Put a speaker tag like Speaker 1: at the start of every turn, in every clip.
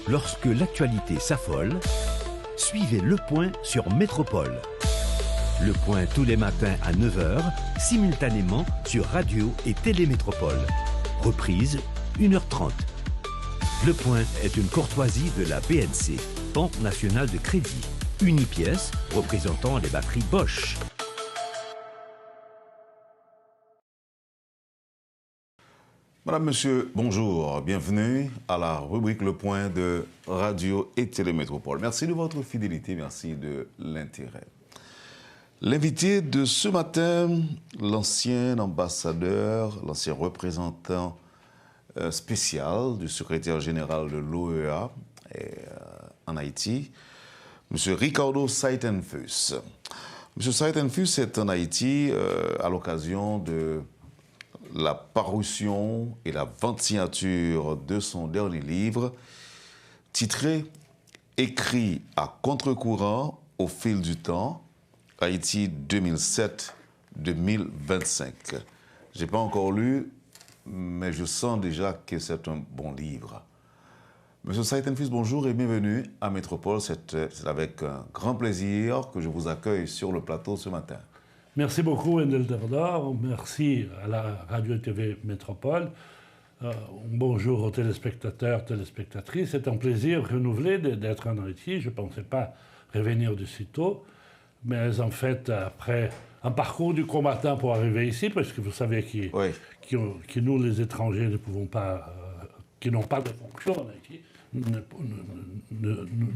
Speaker 1: Lorsque l'actualité s'affole, suivez Le Point sur Métropole. Le Point tous les matins à 9 h, simultanément sur Radio et Télémétropole. Reprise 1 h 30. Le Point est une courtoisie de la BNC, Banque nationale de crédit. Unipièce représentant les batteries Bosch.
Speaker 2: Madame, Monsieur, bonjour. Bienvenue à la rubrique Le Point de Radio et Télémétropole. Merci de votre fidélité, merci de l'intérêt. L'invité de ce matin, l'ancien ambassadeur, l'ancien représentant spécial du secrétaire général de l'OEA en Haïti, M. Ricardo Saitenfus. M. Saitenfus est en Haïti à l'occasion de la parution et la vente signature de son dernier livre, titré « Écrit à contre-courant au fil du temps, Haïti 2007-2025 ». Je n'ai pas encore lu, mais je sens déjà que c'est un bon livre. Monsieur Saitenfus, bonjour et bienvenue à Métropole. C'est avec un grand plaisir que je vous accueille sur le plateau ce matin.
Speaker 3: Merci beaucoup, Wendell Terdor. Merci à la Radio et TV Métropole. Bonjour aux téléspectateurs, téléspectatrices. C'est un plaisir renouvelé d'être en Haïti. Je ne pensais pas revenir de si tôt. Mais en fait, après un parcours du combattant pour arriver ici, parce que vous savez que nous, les étrangers, ne pouvons pas, qui n'ont pas de fonction en Haïti, nous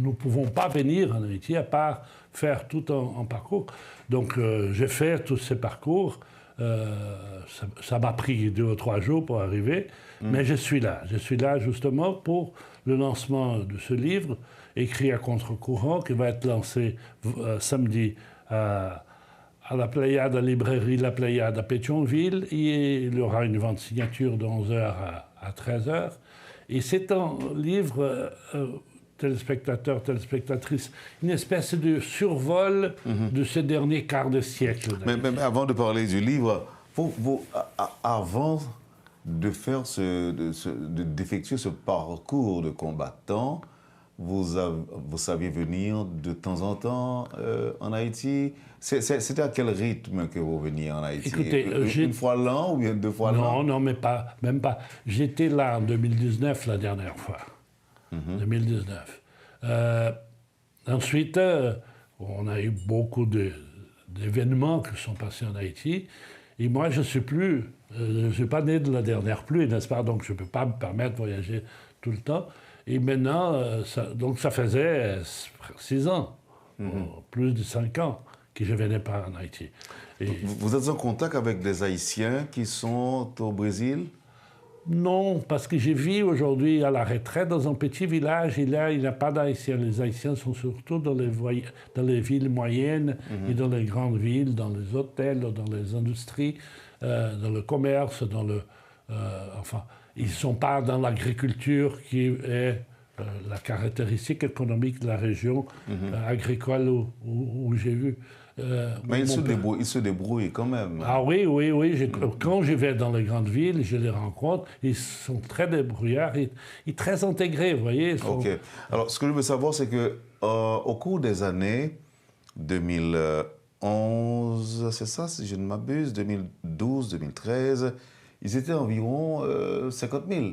Speaker 3: ne pouvons pas venir en Haïti à part faire tout un parcours. Donc j'ai fait tous ces parcours. Ça m'a pris 2 ou 3 jours pour arriver, mais je suis là. Je suis là justement pour le lancement de ce livre, écrit à contre-courant, qui va être lancé samedi à la Pléiade, à la librairie La Pléiade à Pétionville. Et il y aura une vente signature de 11 h à 13 h. Et c'est un livre, téléspectateurs, téléspectatrices, une espèce de survol de ce dernier quart de siècle.
Speaker 2: Mais avant de parler du livre, avant de faire d'effectuer ce parcours de combattant, vous saviez venir de temps en temps en Haïti. C'était à quel rythme que vous veniez en Haïti?
Speaker 3: Écoutez,
Speaker 2: une fois l'an ou bien 2 fois l'an?
Speaker 3: Non, même pas. J'étais là en 2019 la dernière fois. 2019. Ensuite, on a eu beaucoup d'événements qui sont passés en Haïti. Et moi, je ne suis pas né de la dernière pluie, n'est-ce pas? Donc, je ne peux pas me permettre de voyager tout le temps. Et maintenant, ça faisait 6 ans, plus de 5 ans que je ne venais pas en Haïti. Et
Speaker 2: vous êtes en contact avec des Haïtiens qui sont au Brésil?
Speaker 3: Non, parce que je vis aujourd'hui à la retraite dans un petit village et là, il n'y a pas d'Haïtiens. Les Haïtiens sont surtout dans les villes moyennes et dans les grandes villes, dans les hôtels, dans les industries, dans le commerce, enfin, ils ne sont pas dans l'agriculture qui est la caractéristique économique de la région agricole où j'ai vu.
Speaker 2: Mais ils se débrouillent quand même.
Speaker 3: Ah oui. Quand je vais dans les grandes villes, je les rencontre, ils sont très débrouillards et très intégrés, vous voyez.
Speaker 2: OK. Alors, ce que je veux savoir, c'est qu'au cours des années 2011, c'est ça, si je ne m'abuse, 2012, 2013, ils étaient environ 50 000.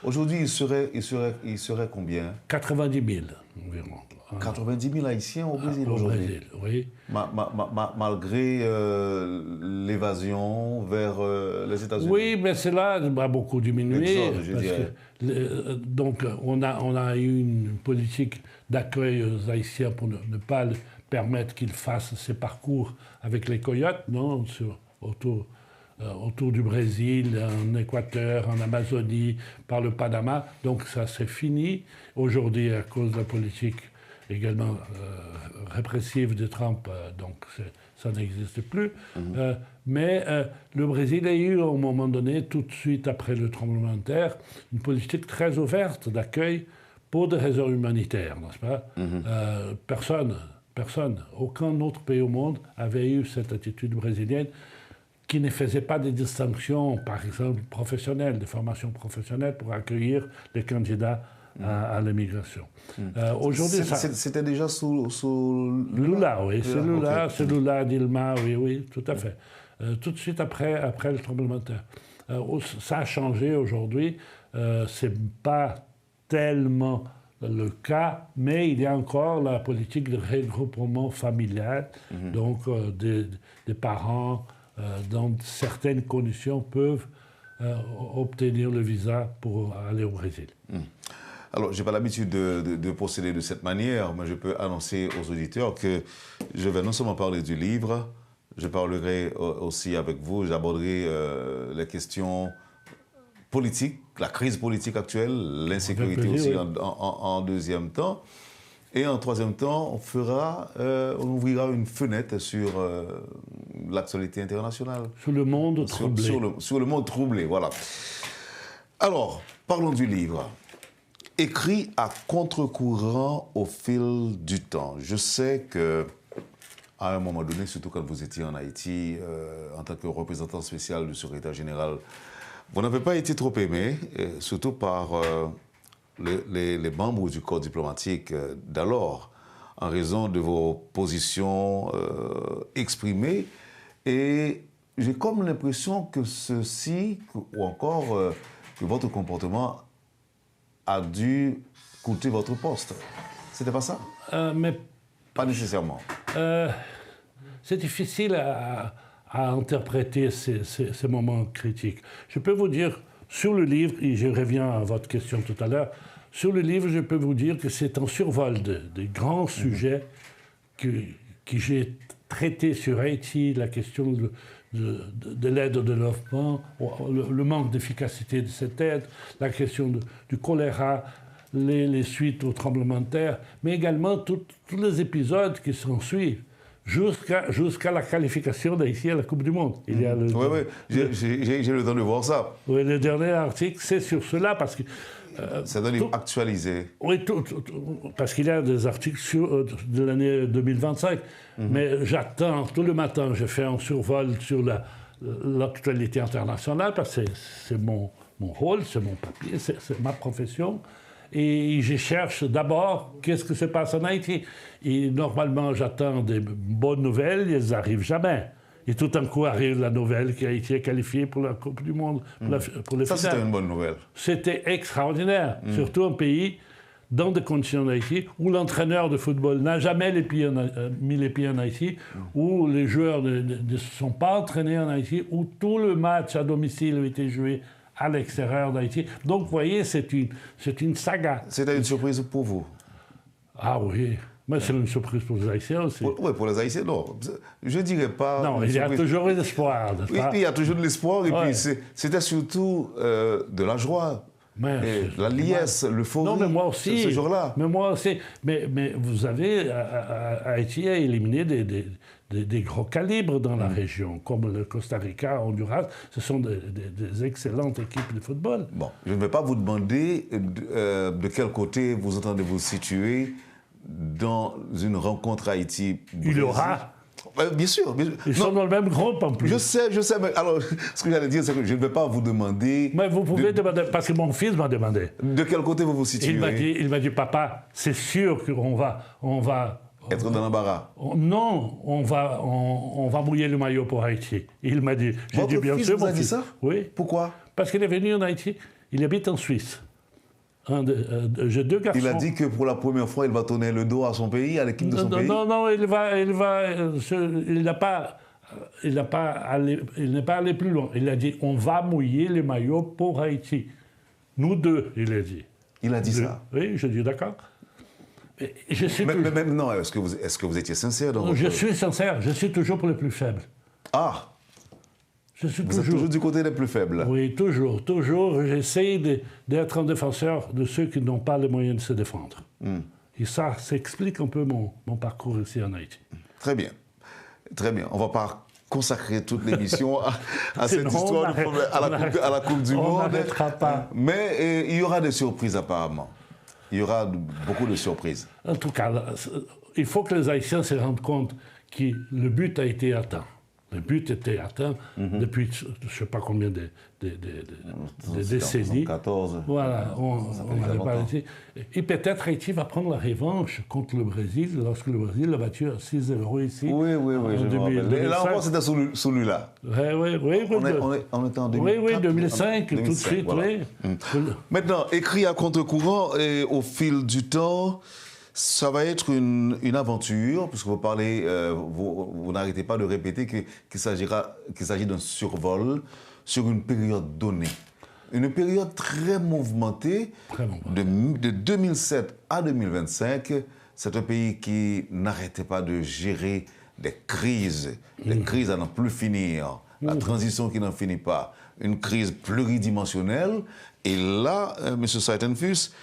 Speaker 2: Aujourd'hui, ils seraient combien?
Speaker 3: 90 000 environ.
Speaker 2: 90 000 Haïtiens au Brésil aujourd'hui.
Speaker 3: Au Brésil, oui.
Speaker 2: Malgré l'évasion vers les États-Unis.
Speaker 3: Oui, mais cela a beaucoup diminué.
Speaker 2: L'exode, je dirais.
Speaker 3: Donc, on a eu une politique d'accueil aux Haïtiens pour ne pas permettre qu'ils fassent ces parcours avec les coyotes, non, autour du Brésil, en Équateur, en Amazonie, par le Panama. Donc ça, c'est fini. Aujourd'hui, à cause de la politique également répressive de Trump, donc ça n'existe plus. Mais le Brésil a eu, à un moment donné, tout de suite après le tremblement de terre, une politique très ouverte d'accueil pour des raisons humanitaires, n'est-ce pas? Personne, aucun autre pays au monde avait eu cette attitude brésilienne qui ne faisait pas de distinction, par exemple, professionnelle, de formation professionnelle pour accueillir les candidats à l'immigration. Aujourd'hui,
Speaker 2: c'était déjà sous
Speaker 3: Lula, oui, c'est Lula,
Speaker 2: okay.
Speaker 3: c'est Lula, Dilma, oui, tout à fait. Tout de suite après le tremblement de terre. Ça a changé aujourd'hui, c'est pas tellement le cas, mais il y a encore la politique de regroupement familial, donc des parents, dans certaines conditions, peuvent obtenir le visa pour aller au Brésil.
Speaker 2: Alors, je n'ai pas l'habitude de procéder de cette manière, mais je peux annoncer aux auditeurs que je vais non seulement parler du livre, je parlerai aussi avec vous, j'aborderai les questions politiques, la crise politique actuelle, l'insécurité aussi en deuxième temps. Et en troisième temps, on ouvrira une fenêtre sur l'actualité internationale.
Speaker 3: Sur le monde troublé.
Speaker 2: Sur le monde troublé, voilà. Alors, parlons du livre. Écrit à contre-courant au fil du temps. Je sais que à un moment donné, surtout quand vous étiez en Haïti, en tant que représentant spécial du secrétaire général, vous n'avez pas été trop aimé, surtout par les membres du corps diplomatique d'alors, en raison de vos positions exprimées. Et j'ai comme l'impression que ceci, ou encore que votre comportement a dû coûter votre poste. C'était pas ça?
Speaker 3: Mais
Speaker 2: pas nécessairement.
Speaker 3: C'est difficile à interpréter ces moments critiques. Je peux vous dire, sur le livre, et je reviens à votre question tout à l'heure, sur le livre, je peux vous dire que c'est un survol des grands sujets que j'ai traités sur Haïti, la question de l'aide au développement, le manque d'efficacité de cette aide, la question du choléra, les suites au tremblement de terre, mais également tous les épisodes qui s'en suivent, jusqu'à la qualification d'Haïti à la Coupe du Monde.
Speaker 2: Oui, j'ai le temps de voir ça.
Speaker 3: Oui, le dernier article, c'est sur cela, parce que...
Speaker 2: c'est un livre actualisé.
Speaker 3: Oui, parce qu'il y a des articles de l'année 2025. Mais j'attends, tout le matin, je fais un survol sur l'actualité internationale, parce que c'est mon rôle, c'est mon papier, c'est ma profession. Et je cherche d'abord qu'est-ce que se passe en Haïti. Et normalement, j'attends des bonnes nouvelles, elles n'arrivent jamais. Et tout d'un coup arrive la nouvelle qu'Haïti est qualifiée pour la Coupe du Monde, pour les finales. Ça,
Speaker 2: c'était une bonne nouvelle.
Speaker 3: C'était extraordinaire, surtout un pays dans des conditions d'Haïti où l'entraîneur de football n'a jamais mis les pieds en Haïti, où les joueurs ne se sont pas entraînés en Haïti, où tout le match à domicile a été joué à l'extérieur d'Haïti. Donc, vous voyez, c'est une saga.
Speaker 2: C'était une surprise pour vous?
Speaker 3: Ah oui, mais c'est une surprise pour les Haïtiens aussi.
Speaker 2: Oui, pour les Haïtiens, non. Je ne dirais pas...
Speaker 3: Non, il y a toujours de l'espoir.
Speaker 2: Oui, il y a toujours de l'espoir, et puis c'était surtout de la joie. La liesse, l'euphorie.
Speaker 3: Non, mais moi aussi.
Speaker 2: Ce jour-là.
Speaker 3: Mais moi aussi. Mais vous avez... Haïti a éliminé des gros calibres dans la région, comme le Costa Rica, Honduras. Ce sont des excellentes équipes de football.
Speaker 2: Bon, je ne vais pas vous demander de quel côté vous entendez vous situer dans une rencontre Haïti.
Speaker 3: Il y aura.
Speaker 2: Bien sûr.
Speaker 3: Ils sont dans le même groupe en plus.
Speaker 2: Je sais. Mais alors, ce que j'allais dire, c'est que je ne vais pas vous demander...
Speaker 3: Mais vous pouvez demander, parce que mon fils m'a demandé.
Speaker 2: De quel côté vous vous situez?
Speaker 3: Il m'a dit, papa, c'est sûr qu'on va...
Speaker 2: Être dans l'embarras?
Speaker 3: Non, on va mouiller le maillot pour Haïti. Il m'a dit...
Speaker 2: Votre fils vous a dit ça?
Speaker 3: Oui.
Speaker 2: Pourquoi?
Speaker 3: Parce qu'il est venu en Haïti. Il habite en Suisse. J'ai 2 garçons.
Speaker 2: Il a dit que pour la première fois, il va tourner le dos à son pays, à l'équipe de son pays?
Speaker 3: Non, il n'est pas allé plus loin. Il a dit, on va mouiller les maillots pour Haïti. Nous deux, il a dit.
Speaker 2: Il a dit ça?
Speaker 3: Oui, je dis d'accord.
Speaker 2: Mais non, est-ce que vous étiez sincère dans votre...
Speaker 3: Je suis sincère, je suis toujours pour les plus faibles.
Speaker 2: Ah!
Speaker 3: Vous êtes
Speaker 2: toujours du côté des plus faibles?
Speaker 3: Oui, toujours. J'essaie d'être un défenseur de ceux qui n'ont pas les moyens de se défendre. Et ça explique un peu mon parcours ici en Haïti.
Speaker 2: Très bien. On ne va pas consacrer toute l'émission à cette histoire, à la Coupe du Monde.
Speaker 3: On n'arrêtera pas.
Speaker 2: Mais il y aura des surprises apparemment. Il y aura beaucoup de surprises.
Speaker 3: En tout cas, il faut que les Haïtiens se rendent compte que le but a été atteint. Le but était atteint depuis je ne sais pas combien de décennies.
Speaker 2: 14.
Speaker 3: Voilà, on n'avait pas Haïti. Et peut-être Haïti va prendre la revanche contre le Brésil lorsque le Brésil l'a battu à 6-0 ici.
Speaker 2: Oui, je me rappelle. Et là encore, c'était celui-là.
Speaker 3: Oui.
Speaker 2: On était en 2005.
Speaker 3: Oui, 2005, tout de suite,
Speaker 2: voilà.
Speaker 3: oui.
Speaker 2: Maintenant, écrit à contre-courant, et au fil du temps, ça va être une aventure, puisque vous parlez, vous n'arrêtez pas de répéter qu'il s'agit d'un survol sur une période donnée. Une période très mouvementée, de 2007 à 2025. C'est un pays qui n'arrêtait pas de gérer des crises à n'en plus finir, la transition qui n'en finit pas, une crise pluridimensionnelle. Et là, M. Seitenfuss,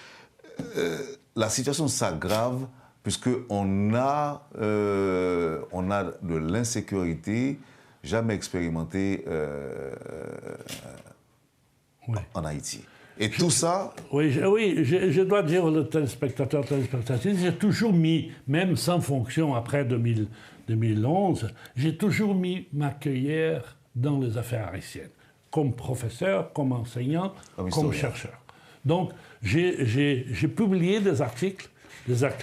Speaker 2: la situation s'aggrave puisqu'on a de l'insécurité jamais expérimentée en Haïti. Et tout ça...
Speaker 3: Oui, je dois dire aux téléspectateurs, téléspectatrices, j'ai toujours mis, même sans fonction après 2011, j'ai toujours mis ma cueillère dans les affaires haïtiennes, comme professeur, comme enseignant, comme chercheur. Donc, j'ai publié des articles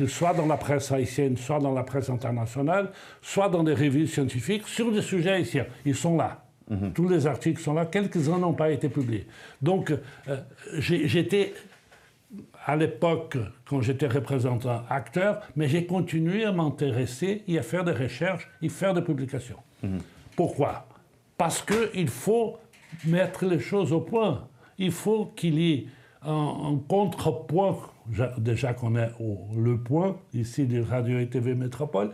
Speaker 3: soit dans la presse haïtienne, soit dans la presse internationale, soit dans des revues scientifiques sur des sujets haïtiens. Ils sont là. Tous les articles sont là. Quelques-uns n'ont pas été publiés. Donc, j'étais, à l'époque, quand j'étais représentant, acteur, mais j'ai continué à m'intéresser et à faire des recherches et faire des publications. Pourquoi? Parce qu'il faut mettre les choses au point. Il faut qu'il y ait un contrepoint, déjà qu'on est le point, ici de Radio et TV Métropole,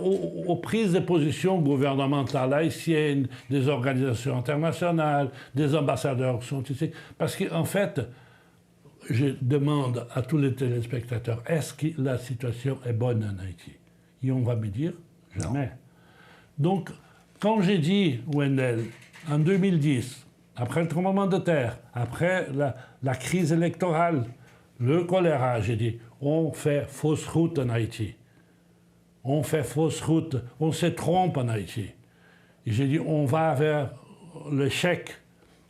Speaker 3: aux prises de position gouvernementales haïtiennes, des organisations internationales, des ambassadeurs scientifiques. Parce qu'en fait, je demande à tous les téléspectateurs, est-ce que la situation est bonne en Haïti? Et on va me dire, jamais. Donc, quand j'ai dit, Wendell, en 2010, après le tremblement de terre, après la crise électorale, le choléra, j'ai dit, on fait fausse route en Haïti. On fait fausse route, on se trompe en Haïti. Et j'ai dit, on va vers l'échec.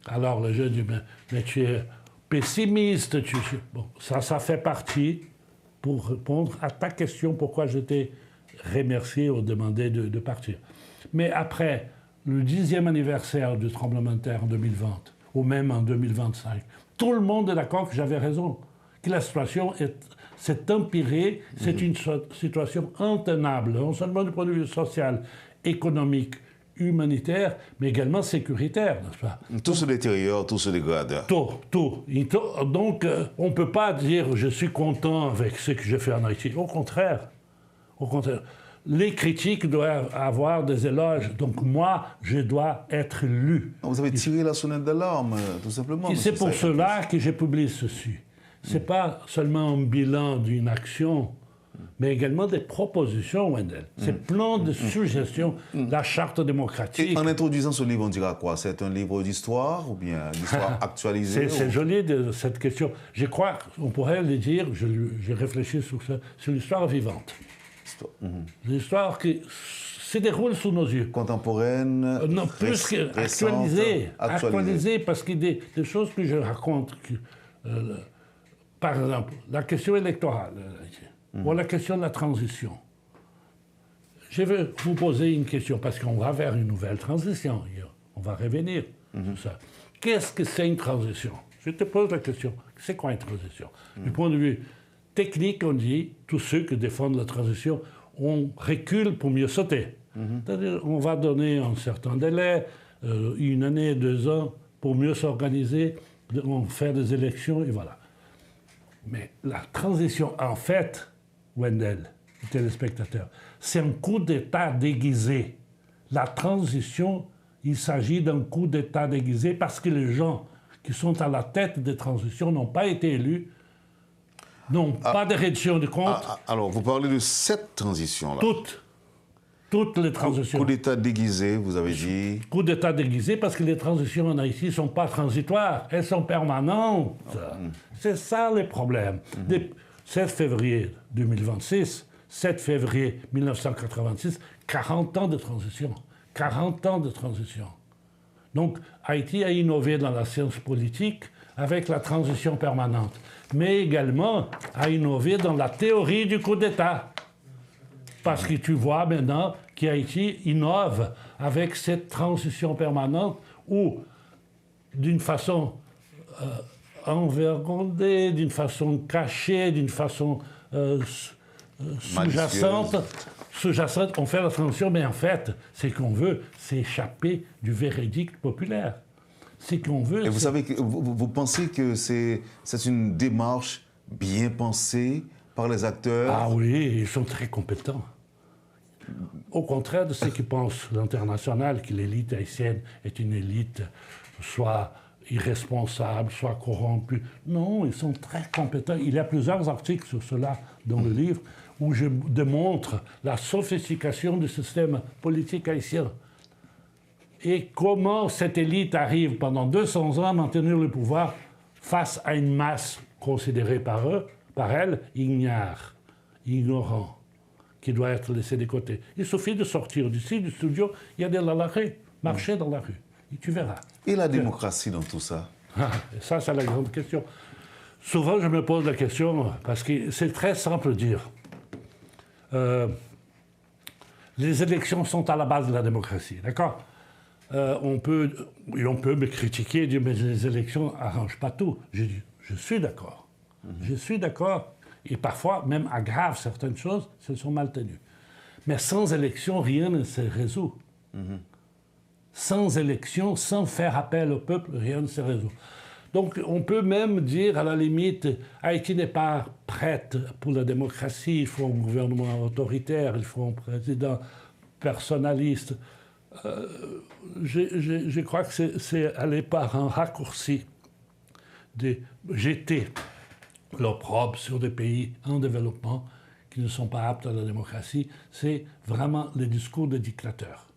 Speaker 3: Alors le jeune dit, mais tu es pessimiste. Bon, ça fait partie pour répondre à ta question, pourquoi je t'ai remercié ou demandé de partir. Mais après le 10e anniversaire du tremblement de terre en 2020, ou même en 2025, tout le monde est d'accord que j'avais raison, que la situation s'est empirée, c'est une situation intenable, non seulement du point de vue social, économique, humanitaire, mais également sécuritaire, n'est-ce pas?
Speaker 2: Tout se détériore, tout se dégrade.
Speaker 3: Tout. Donc, on ne peut pas dire « je suis content avec ce que j'ai fait en Haïti ». Au contraire. Les critiques doivent avoir des éloges. Donc moi, je dois être lu.
Speaker 2: Vous avez tiré la sonnette d'alarme, tout simplement.
Speaker 3: Et c'est pour cela que j'ai publié ceci. Ce n'est pas seulement un bilan d'une action, mais également des propositions, Wendell. C'est plein de suggestions, la charte démocratique.
Speaker 2: Et en introduisant ce livre, on dira quoi? C'est un livre d'histoire ou bien d'histoire actualisée?
Speaker 3: C'est joli de cette question. Je crois qu'on pourrait le dire, j'ai réfléchi sur ça, sur l'histoire vivante. L'histoire qui se déroule sous nos yeux.
Speaker 2: Contemporaine,
Speaker 3: non, plus actualisée, parce qu'il y a des choses que je raconte. Par exemple, la question électorale, ou la question de la transition. Je veux vous poser une question, parce qu'on va vers une nouvelle transition. On va revenir sur ça. Qu'est-ce que c'est une transition? Je te pose la question. C'est quoi une transition? Du point de vue technique, on dit, tous ceux qui défendent la transition, on recule pour mieux sauter. C'est-à-dire, on va donner un certain délai, 1 année, 2 ans, pour mieux s'organiser, on fait des élections, et voilà. Mais la transition, en fait, Wendell, téléspectateur, c'est un coup d'État déguisé. La transition, il s'agit d'un coup d'État déguisé parce que les gens qui sont à la tête des transitions n'ont pas été élus, n'ont pas de réduction de compte.
Speaker 2: Alors, vous parlez de cette transition-là.
Speaker 3: Toutes les transitions.
Speaker 2: Coup d'État déguisé, vous avez dit.
Speaker 3: Coup d'État déguisé parce que les transitions en Haïti ne sont pas transitoires, elles sont permanentes. C'est ça le problème. 7 février 2026, 7 février 1986, 40 ans de transition. 40 ans de transition. Donc, Haïti a innové dans la science politique avec la transition permanente, mais également a innové dans la théorie du coup d'État. Parce que tu vois maintenant qu'Haïti innove avec cette transition permanente où, d'une façon envergondée, d'une façon cachée, d'une façon sous-jacente, on fait la transition, mais en fait, ce qu'on veut, c'est échapper du verdict populaire. Ce qu'on veut.
Speaker 2: Et vous savez, vous pensez que c'est une démarche bien pensée par les acteurs?
Speaker 3: Ah oui, ils sont très compétents. Au contraire de ce que pense l'international, que l'élite haïtienne est une élite soit irresponsable, soit corrompue. Non, ils sont très compétents. Il y a plusieurs articles sur cela dans le livre où je démontre la sophistication du système politique haïtien et comment cette élite arrive pendant 200 ans à maintenir le pouvoir face à une masse considérée par elle, ignorant, qui doit être laissée de côté. Il suffit de sortir d'ici, du studio, il y a des dans la rue, marcher dans la rue, et tu verras.
Speaker 2: Et la démocratie dans tout ça?
Speaker 3: Ça, c'est la grande question. Souvent, je me pose la question, parce que c'est très simple de dire. Les élections sont à la base de la démocratie, d'accord? On peut me critiquer et dire mais les élections n'arrangent pas tout. Je dis, je suis d'accord. Je suis d'accord. Et parfois, même aggravent certaines choses si elles sont mal tenues. Mais sans élection, rien ne se résout. Sans élection, sans faire appel au peuple, rien ne se résout. Donc, on peut même dire, à la limite, Haïti n'est pas prête pour la démocratie, il faut un gouvernement autoritaire, il faut un président personnaliste. Je crois que c'est aller par un raccourci de jeter l'opprobre sur des pays en développement qui ne sont pas aptes à la démocratie. C'est vraiment le discours des dictateurs.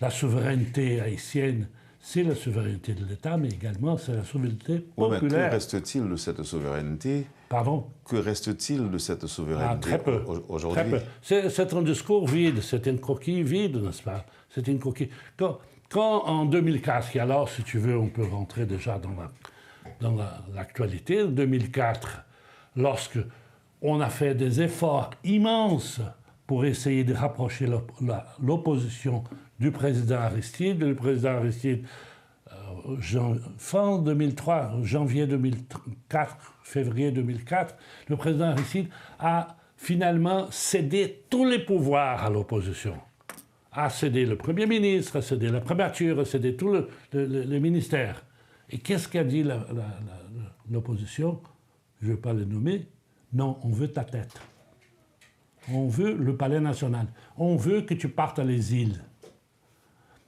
Speaker 3: La souveraineté haïtienne, c'est la souveraineté de l'État, mais également c'est la souveraineté populaire.
Speaker 2: Oui, mais que reste-t-il de cette souveraineté?
Speaker 3: Pardon?
Speaker 2: Que reste-t-il de cette souveraineté
Speaker 3: très peu,
Speaker 2: aujourd'hui?
Speaker 3: Très peu. C'est un discours vide, c'est une coquille vide, n'est-ce pas? C'est une coquille. Quand en 2004, et alors, si tu veux, on peut rentrer déjà dans l'actualité, en 2004, lorsque on a fait des efforts immenses pour essayer de rapprocher l'opposition du président Aristide. Le président Aristide, fin 2003, janvier 2004, février 2004, le président Aristide a finalement cédé tous les pouvoirs à l'opposition. A cédé le Premier ministre, a cédé la primature, a cédé tous les ministères. Et qu'est-ce qu'a dit l'opposition? Je ne vais pas le nommer. Non, on veut ta tête. On veut le palais national. On veut que tu partes à l'exil.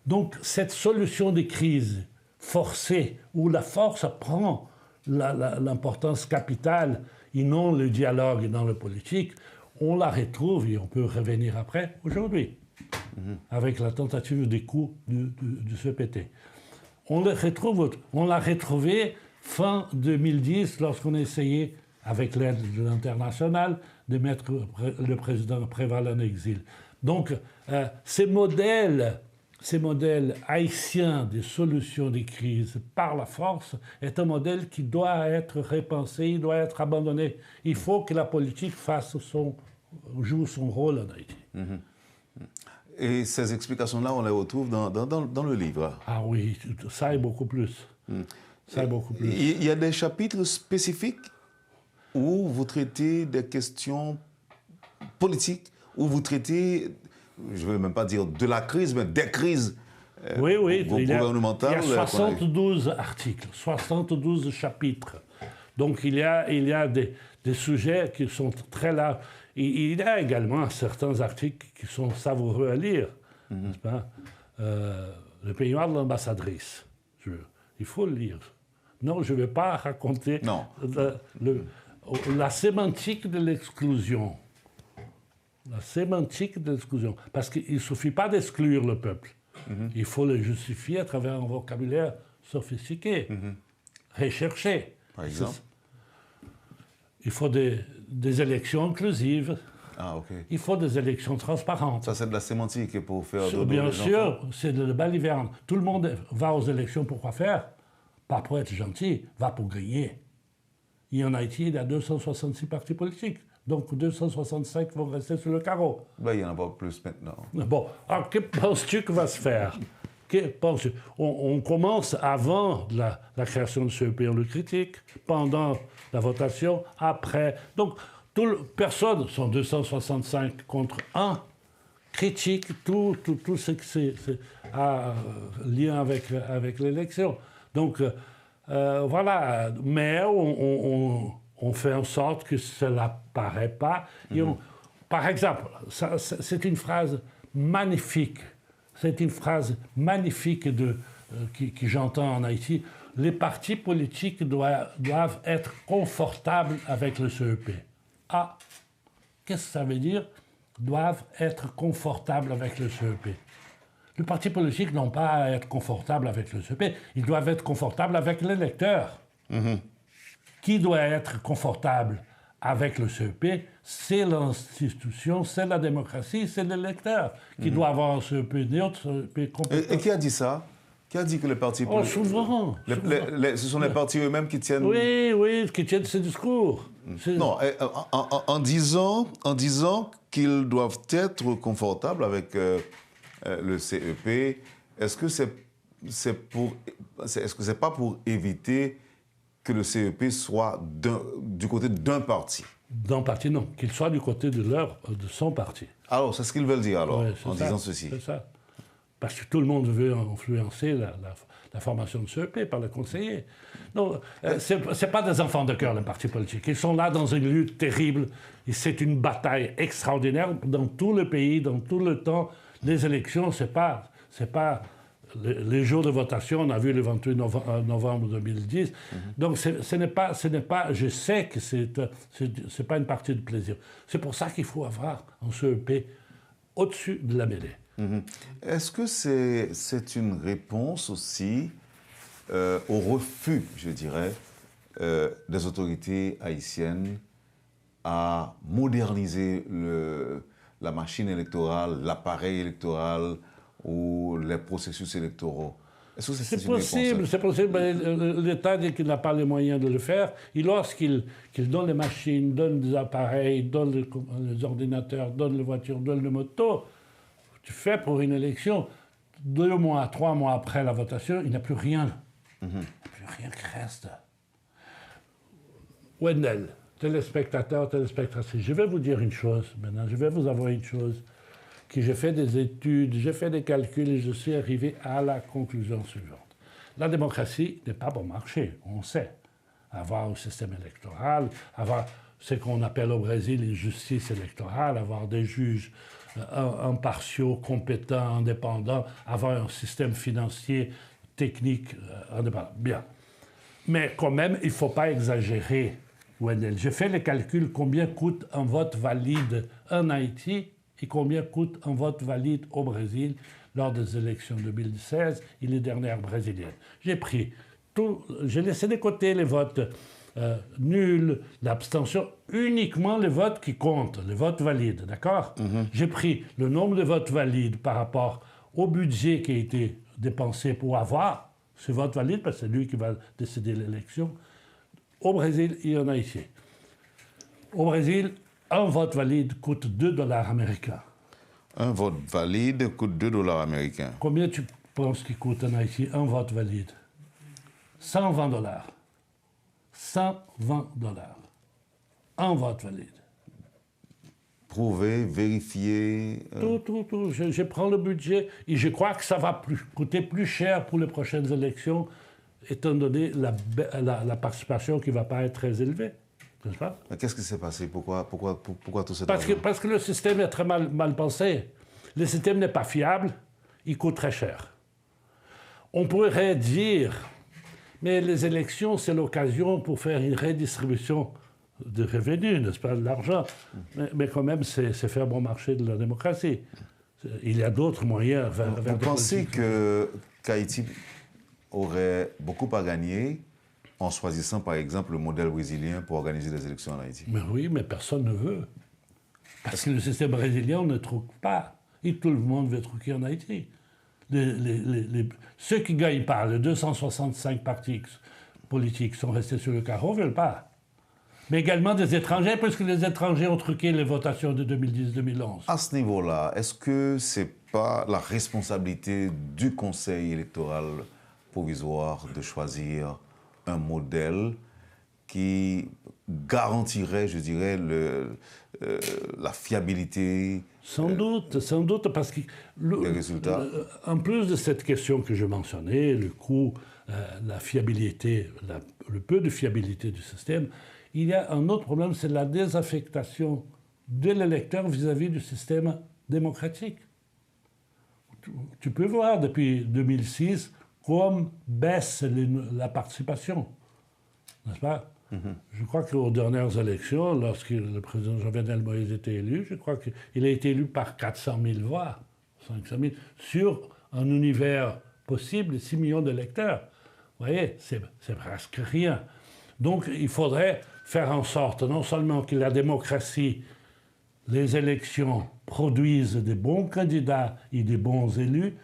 Speaker 3: Donc, cette solution de crise forcée, où la force prend l'importance capitale et non le dialogue dans le politique, on la retrouve, et on peut revenir après, aujourd'hui, avec la tentative des coups du CPT. On l'a retrouvé fin 2010, lorsqu'on a essayé, avec l'aide de l'international, de mettre le président Préval en exil. Donc, ces modèles haïtiens de solution des crises par la force est un modèle qui doit être repensé, il doit être abandonné. Il faut que la politique joue son rôle en Haïti.
Speaker 2: Et ces explications-là, on les retrouve dans le livre.
Speaker 3: Ah oui, ça et beaucoup plus. Ça et beaucoup plus.
Speaker 2: Il y a des chapitres spécifiques où vous traitez des questions politiques, où vous traitez, je ne vais même pas dire de la crise, mais des crises gouvernementales.
Speaker 3: Il y a 72 articles, 72 chapitres. Donc il y a des sujets qui sont très larges. Et il y a également certains articles qui sont savoureux à lire, n'est-ce pas? Le peignoir de l'ambassadrice, il faut le lire. Non, je ne vais pas raconter la sémantique de l'exclusion. La sémantique de l'exclusion. Parce qu'il ne suffit pas d'exclure le peuple. Il faut le justifier à travers un vocabulaire sophistiqué, recherché.
Speaker 2: Par exemple?
Speaker 3: Il faut des élections inclusives.
Speaker 2: Ah, ok.
Speaker 3: Il faut des élections transparentes.
Speaker 2: Ça, c'est de la sémantique pour faire dodo
Speaker 3: Bien
Speaker 2: les
Speaker 3: sûr,
Speaker 2: enfants.
Speaker 3: c'est de la baliverne. Tout le monde va aux élections pour quoi faire? Pas pour être gentil, va pour gagner. Et en Haïti, il y a 266 partis politiques. Donc 265 vont rester sur le carreau.
Speaker 2: Ben, il n'y en a pas plus maintenant.
Speaker 3: Bon, alors que penses-tu que va se faire? On commence avant la création de CEP, on le critique, pendant la votation, après. Donc, personne, sont 265 contre 1, critique tout ce que c'est lien avec l'élection. Donc, voilà. Mais on fait en sorte que cela ne paraît pas. Et par exemple, c'est une phrase magnifique. C'est une phrase magnifique que j'entends en Haïti. Les partis politiques doivent être confortables avec le CEP. Ah, qu'est-ce que ça veut dire? Doivent être confortables avec le CEP. Les partis politiques n'ont pas à être confortables avec le CEP. Ils doivent être confortables avec l'électeur. Qui doit être confortable avec le CEP? C'est l'institution, c'est la démocratie, c'est l'électeur qui doit avoir un CEP neutre, CEP compétent.
Speaker 2: Et qui a dit ça? Qui a dit que les partis politiques...
Speaker 3: Souvent.
Speaker 2: Ce sont les partis eux-mêmes qui tiennent...
Speaker 3: Oui, qui tiennent ces discours.
Speaker 2: Non, en disant qu'ils doivent être confortables avec le CEP, est-ce que c'est pas pour éviter que le CEP soit du côté d'un parti?
Speaker 3: D'un parti, non. Qu'il soit du côté de son parti.
Speaker 2: Alors, c'est ce qu'ils veulent dire, alors,
Speaker 3: Ouais,
Speaker 2: en disant ceci.
Speaker 3: C'est ça. Parce que tout le monde veut influencer la formation de CEP par le conseiller. Non, c'est pas des enfants de cœur, les partis politiques. Ils sont là dans une lutte terrible. Et c'est une bataille extraordinaire dans tout le pays, dans tout le temps. Les élections, c'est pas les jours de votation. On a vu le 28 novembre 2010. Donc, ce n'est pas. Je sais que c'est pas une partie de plaisir. C'est pour ça qu'il faut avoir un CEP au-dessus de la mêlée.
Speaker 2: Est-ce que c'est une réponse aussi au refus, je dirais, des autorités haïtiennes à moderniser la machine électorale, l'appareil électoral ou les processus électoraux? Est-ce que c'est
Speaker 3: possible, c'est possible. L'État dit qu'il n'a pas les moyens de le faire. Et lorsqu'il donne les machines, donne des appareils, donne les ordinateurs, donne les voitures, donne les motos, tu fais pour une élection, 2 mois, 3 mois après la votation, il n'y a plus rien. Il n'y a plus rien qui reste. Wendell, téléspectateurs, téléspectatrices, je vais vous dire une chose maintenant, je vais vous avouer une chose, que j'ai fait des études, j'ai fait des calculs et je suis arrivé à la conclusion suivante. La démocratie n'est pas bon marché, on sait. Avoir un système électoral, avoir ce qu'on appelle au Brésil une justice électorale, avoir des juges impartiaux, compétents, indépendants, avoir un système financier, technique, indépendant. Bien. Mais quand même, il ne faut pas exagérer, Wendell. J'ai fait les calculs combien coûte un vote valide en Haïti et combien coûte un vote valide au Brésil lors des élections de 2016 et les dernières brésiliennes. J'ai laissé de côté les votes nuls, l'abstention, uniquement les votes qui comptent, les votes valides, d'accord? J'ai pris le nombre de votes valides par rapport au budget qui a été dépensé pour avoir ce vote valide, parce que c'est lui qui va décider l'élection, au Brésil et en Haïti. Au Brésil, un vote valide coûte 2 $ américains.
Speaker 2: Un vote valide coûte 2 $ américains.
Speaker 3: Combien tu penses qu'il coûte en Haïti un vote valide? 120 $. 120 $. Un vote valide.
Speaker 2: Prouver, vérifier...
Speaker 3: Tout. Je prends le budget et je crois que ça va coûter plus cher pour les prochaines élections, étant donné la participation qui ne va pas être très élevée. N'est-ce pas?
Speaker 2: Mais qu'est-ce qui s'est passé? Pourquoi tout cet
Speaker 3: argent? Parce que le système est très mal pensé. Le système n'est pas fiable, il coûte très cher. On pourrait dire, mais les élections, c'est l'occasion pour faire une redistribution de revenus, n'est-ce pas, de l'argent. Mais quand même, c'est faire bon marché de la démocratie. Il y a d'autres moyens.
Speaker 2: Vous pensez qu'Haïti aurait beaucoup à gagner en choisissant, par exemple, le modèle brésilien pour organiser les élections en Haïti?
Speaker 3: Mais oui, mais personne ne veut. Parce que le système brésilien ne truque pas. Et tout le monde veut truquer en Haïti. Ceux qui ne gagnent pas, les 265 partis politiques sont restés sur le carreau, ne veulent pas. Mais également des étrangers, parce que les étrangers ont truqué les votations de 2010-2011.
Speaker 2: À ce niveau-là, est-ce que ce n'est pas la responsabilité du Conseil électoral provisoire de choisir un modèle qui garantirait, je dirais, la fiabilité
Speaker 3: Sans doute, parce que
Speaker 2: des résultats?
Speaker 3: En plus de cette question que je mentionnais, le coût, la fiabilité, le peu de fiabilité du système, il y a un autre problème, c'est la désaffectation de l'électeur vis-à-vis du système démocratique. Tu peux voir depuis 2006 comme baisse la participation, n'est-ce pas? Je crois qu'aux dernières élections, lorsque le président Jovenel Moïse était élu, je crois qu'il a été élu par 400 000 voix, 500 000, sur un univers possible de 6 millions d'électeurs. Vous voyez, c'est presque rien. Donc, il faudrait faire en sorte, non seulement que la démocratie, les élections produisent des bons candidats et des bons élus,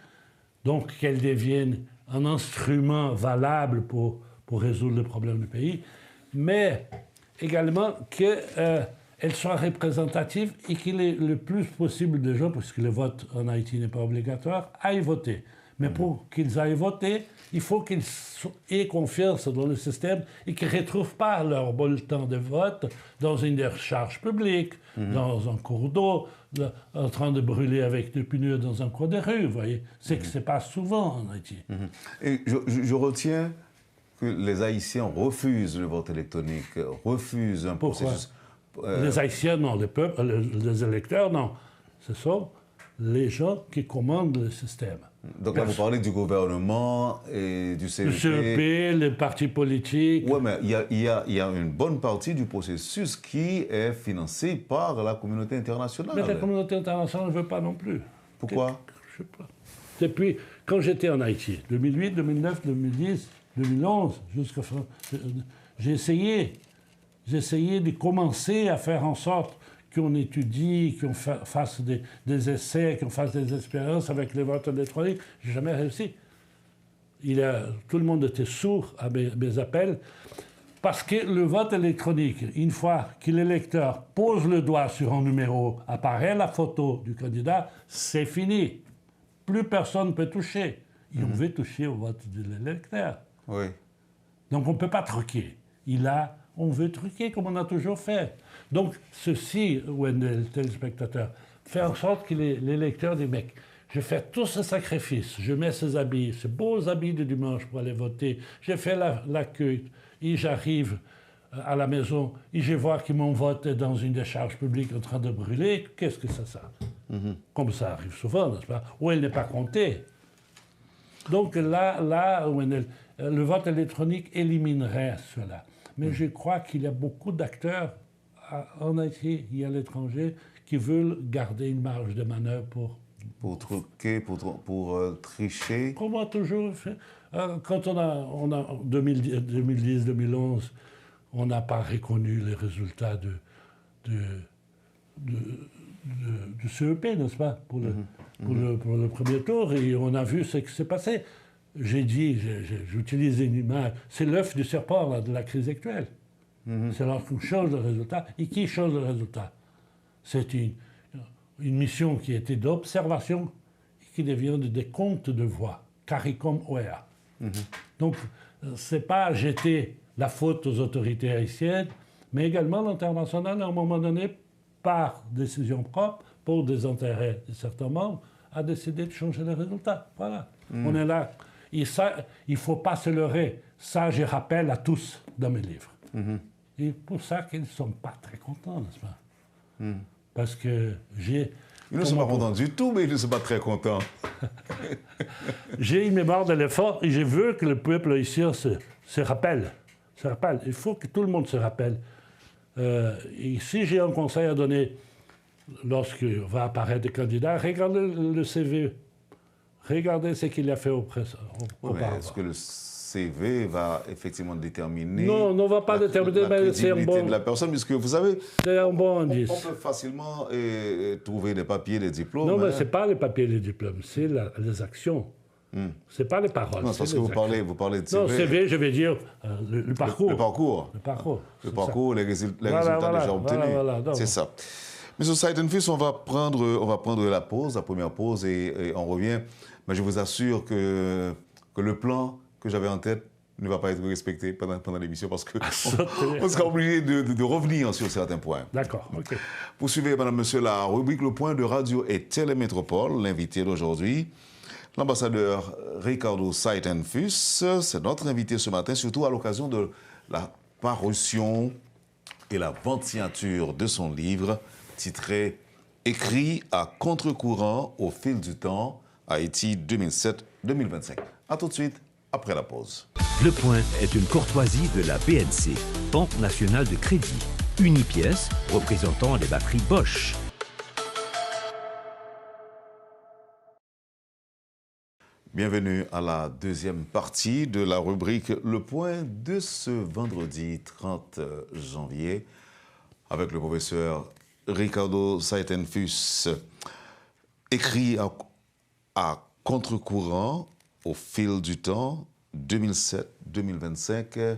Speaker 3: donc qu'elles deviennent un instrument valable pour résoudre les problèmes du pays, mais également qu'elle soit représentative et qu'il y ait le plus possible de gens, puisque le vote en Haïti n'est pas obligatoire, aillent voter. Mais pour qu'ils aillent voter, il faut qu'ils aient confiance dans le système et qu'ils ne retrouvent pas leur bulletin de vote dans une décharge publique, dans un cours d'eau, en train de brûler avec des pneus dans un coin de rue, vous voyez. C'est que ce n'est pas souvent en Haïti.
Speaker 2: Et je retiens que les Haïtiens refusent le vote électronique, refusent un processus...
Speaker 3: Les Haïtiens, non. Les électeurs, non. Ce sont les gens qui commandent le système.
Speaker 2: Donc là, vous parlez du gouvernement et du CEP.
Speaker 3: Le CEP, les partis politiques.
Speaker 2: Oui, mais il y a une bonne partie du processus qui est financée par la communauté internationale.
Speaker 3: Mais la communauté internationale ne veut pas non plus.
Speaker 2: Pourquoi?
Speaker 3: Je ne sais pas. Depuis, quand j'étais en Haïti, 2008, 2009, 2010, 2011, jusqu'à fin, j'ai essayé de commencer à faire en sorte qu'on étudie, qu'on fasse des essais, qu'on fasse des expériences avec les votes électroniques. Je n'ai jamais réussi. Tout le monde était sourd à mes appels, parce que le vote électronique, une fois que l'électeur pose le doigt sur un numéro, apparaît la photo du candidat, c'est fini. Plus personne ne peut toucher. Et on veut toucher au vote de l'électeur.
Speaker 2: Oui.
Speaker 3: Donc on ne peut pas truquer. On veut truquer comme on a toujours fait. Donc ceci, Wendell, téléspectateur, fait en sorte que l'électeur dit, mec, je fais tout ce sacrifice, je mets ces habits, ces beaux habits de dimanche pour aller voter, j'ai fait l'accueil, et j'arrive à la maison, et je vois que mon vote est dans une décharge publique en train de brûler, qu'est-ce que c'est ça? Comme ça arrive souvent, n'est-ce pas? Ou elle n'est pas comptée. Donc là, Wendell, le vote électronique éliminerait cela. Mais je crois qu'il y a beaucoup d'acteurs en Haïti et à l'étranger qui veulent garder une marge de manœuvre
Speaker 2: pour truquer, pour tricher.
Speaker 3: Comme on a toujours fait. Quand on a 2010-2011, on n'a pas reconnu les résultats du CEP, n'est-ce pas, pour le premier tour, et on a vu ce qui s'est passé. J'utilise une image, c'est l'œuf du serpent là, de la crise actuelle. C'est lorsqu'on change le résultat. Et qui change le résultat? C'est une mission qui était d'observation et qui devient de décompte de voix, CARICOM OEA. Donc, ce n'est pas jeter la faute aux autorités haïtiennes, mais également l'international, à un moment donné, par décision propre, pour des intérêts de certains membres, a décidé de changer les résultats. Voilà. On est là. Et ça, il ne faut pas se leurrer. Ça, je rappelle à tous dans mes livres. Et pour ça qu'ils ne sont pas très contents, n'est-ce pas? Parce que j'ai...
Speaker 2: Ils ne sont pas contents du tout, mais ils ne sont pas très contents.
Speaker 3: J'ai une mémoire d'éléphant et je veux que le peuple haïtien se rappelle. Il faut que tout le monde se rappelle. Et si j'ai un conseil à donner lorsque va apparaître des candidats, regardez le CV. Regardez ce qu'il a fait auparavant.
Speaker 2: Oui, est-ce que le CV va effectivement déterminer...
Speaker 3: Non, on ne va pas déterminer, mais c'est un bon...
Speaker 2: de la personne, puisque vous savez...
Speaker 3: C'est un bon indice.
Speaker 2: On peut facilement trouver des papiers, des diplômes.
Speaker 3: Non, mais ce n'est pas les papiers et les diplômes, c'est les actions. Ce n'est pas les paroles.
Speaker 2: Non, parce que vous parlez de CV.
Speaker 3: Non, CV, je vais dire le parcours.
Speaker 2: Le parcours.
Speaker 3: Le parcours.
Speaker 2: Le parcours, les résultats déjà obtenus. C'est ça. Monsieur Saitenfus, on va prendre la première pause, et on revient. Mais je vous assure que le plan que j'avais en tête ne va pas être respecté pendant l'émission parce qu'on sera obligé de revenir sur certains points.
Speaker 3: D'accord, ok.
Speaker 2: Poursuivez, madame, monsieur, la rubrique Le Point de Radio et Télémétropole. L'invité d'aujourd'hui, l'ambassadeur Ricardo Saitenfus, c'est notre invité ce matin, surtout à l'occasion de la parution et la vente signature de son livre titré « Écrit à contre-courant au fil du temps, Haïti 2007-2025 ». A tout de suite, après la pause.
Speaker 1: Le Point est une courtoisie de la BNC, Banque nationale de crédit. Unipièce représentant les batteries Bosch.
Speaker 2: Bienvenue à la deuxième partie de la rubrique Le Point de ce vendredi 30 janvier avec le professeur Ricardo Saitenfus. Écrit à contre-courant au fil du temps, 2007-2025.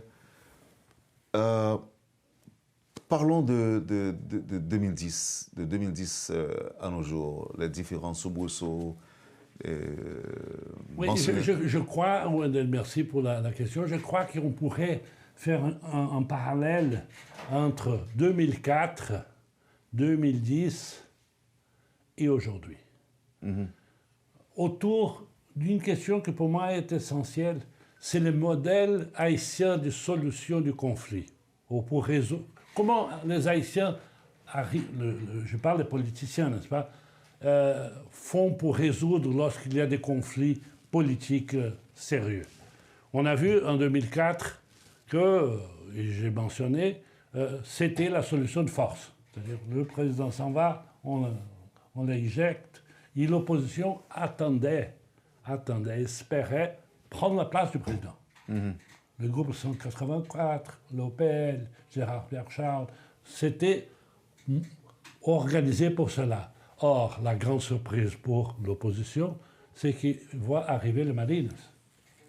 Speaker 2: Parlons de 2010, de 2010 à nos jours, les différents soubresauts.
Speaker 3: Oui, je crois, Wendell, merci pour la question, je crois qu'on pourrait faire un parallèle entre 2004, 2010 et aujourd'hui. Autour d'une question qui pour moi est essentielle, c'est le modèle haïtien de solution du conflit. Pour résoudre, comment les Haïtiens arrivent, je parle des politiciens, n'est-ce pas, font pour résoudre lorsqu'il y a des conflits politiques sérieux. On a vu en 2004 que, et j'ai mentionné, c'était la solution de force. C'est-à-dire le président s'en va, on l'éjecte, et l'opposition attendait, espérait prendre la place du président. Le groupe 184, l'OPL, Gérard Pierre-Charles, c'était organisé pour cela. Or, la grande surprise pour l'opposition, c'est qu'il voit arriver le Malines.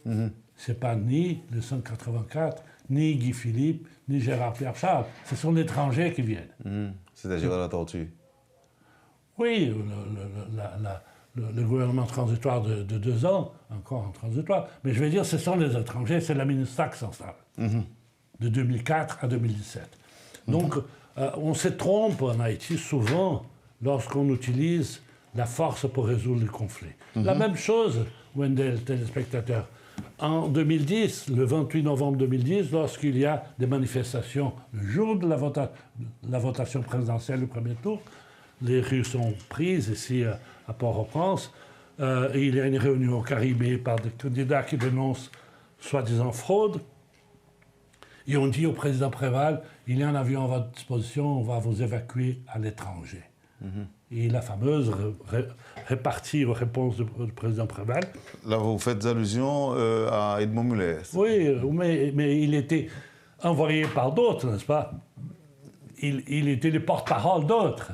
Speaker 3: Ce n'est pas ni le 184, ni Guy Philippe, ni Gérard Pierre-Charles. Ce sont les étrangers qui viennent.
Speaker 2: C'est-à-dire la tortue.
Speaker 3: Oui, le gouvernement transitoire de 2 ans, encore en transitoire. Mais je vais dire, ce sont les étrangers, c'est la Ministac centrale, de 2004 à 2017. Donc, on se trompe en Haïti souvent lorsqu'on utilise la force pour résoudre les conflits. La même chose, Wendell, téléspectateur, en 2010, le 28 novembre 2010, lorsqu'il y a des manifestations, le jour de la votation présidentielle du premier tour, les rues sont prises ici à Port-au-Prince, et il y a une réunion carimée par des candidats qui dénoncent soi-disant fraude, et on dit au président Préval, il y a un avion à votre disposition, on va vous évacuer à l'étranger. Et la fameuse répartie aux réponses du président Préval.
Speaker 2: Là, vous faites allusion à Edmond Muller.
Speaker 3: Oui, mais il était envoyé par d'autres, n'est-ce pas? Il était le porte-parole d'autres.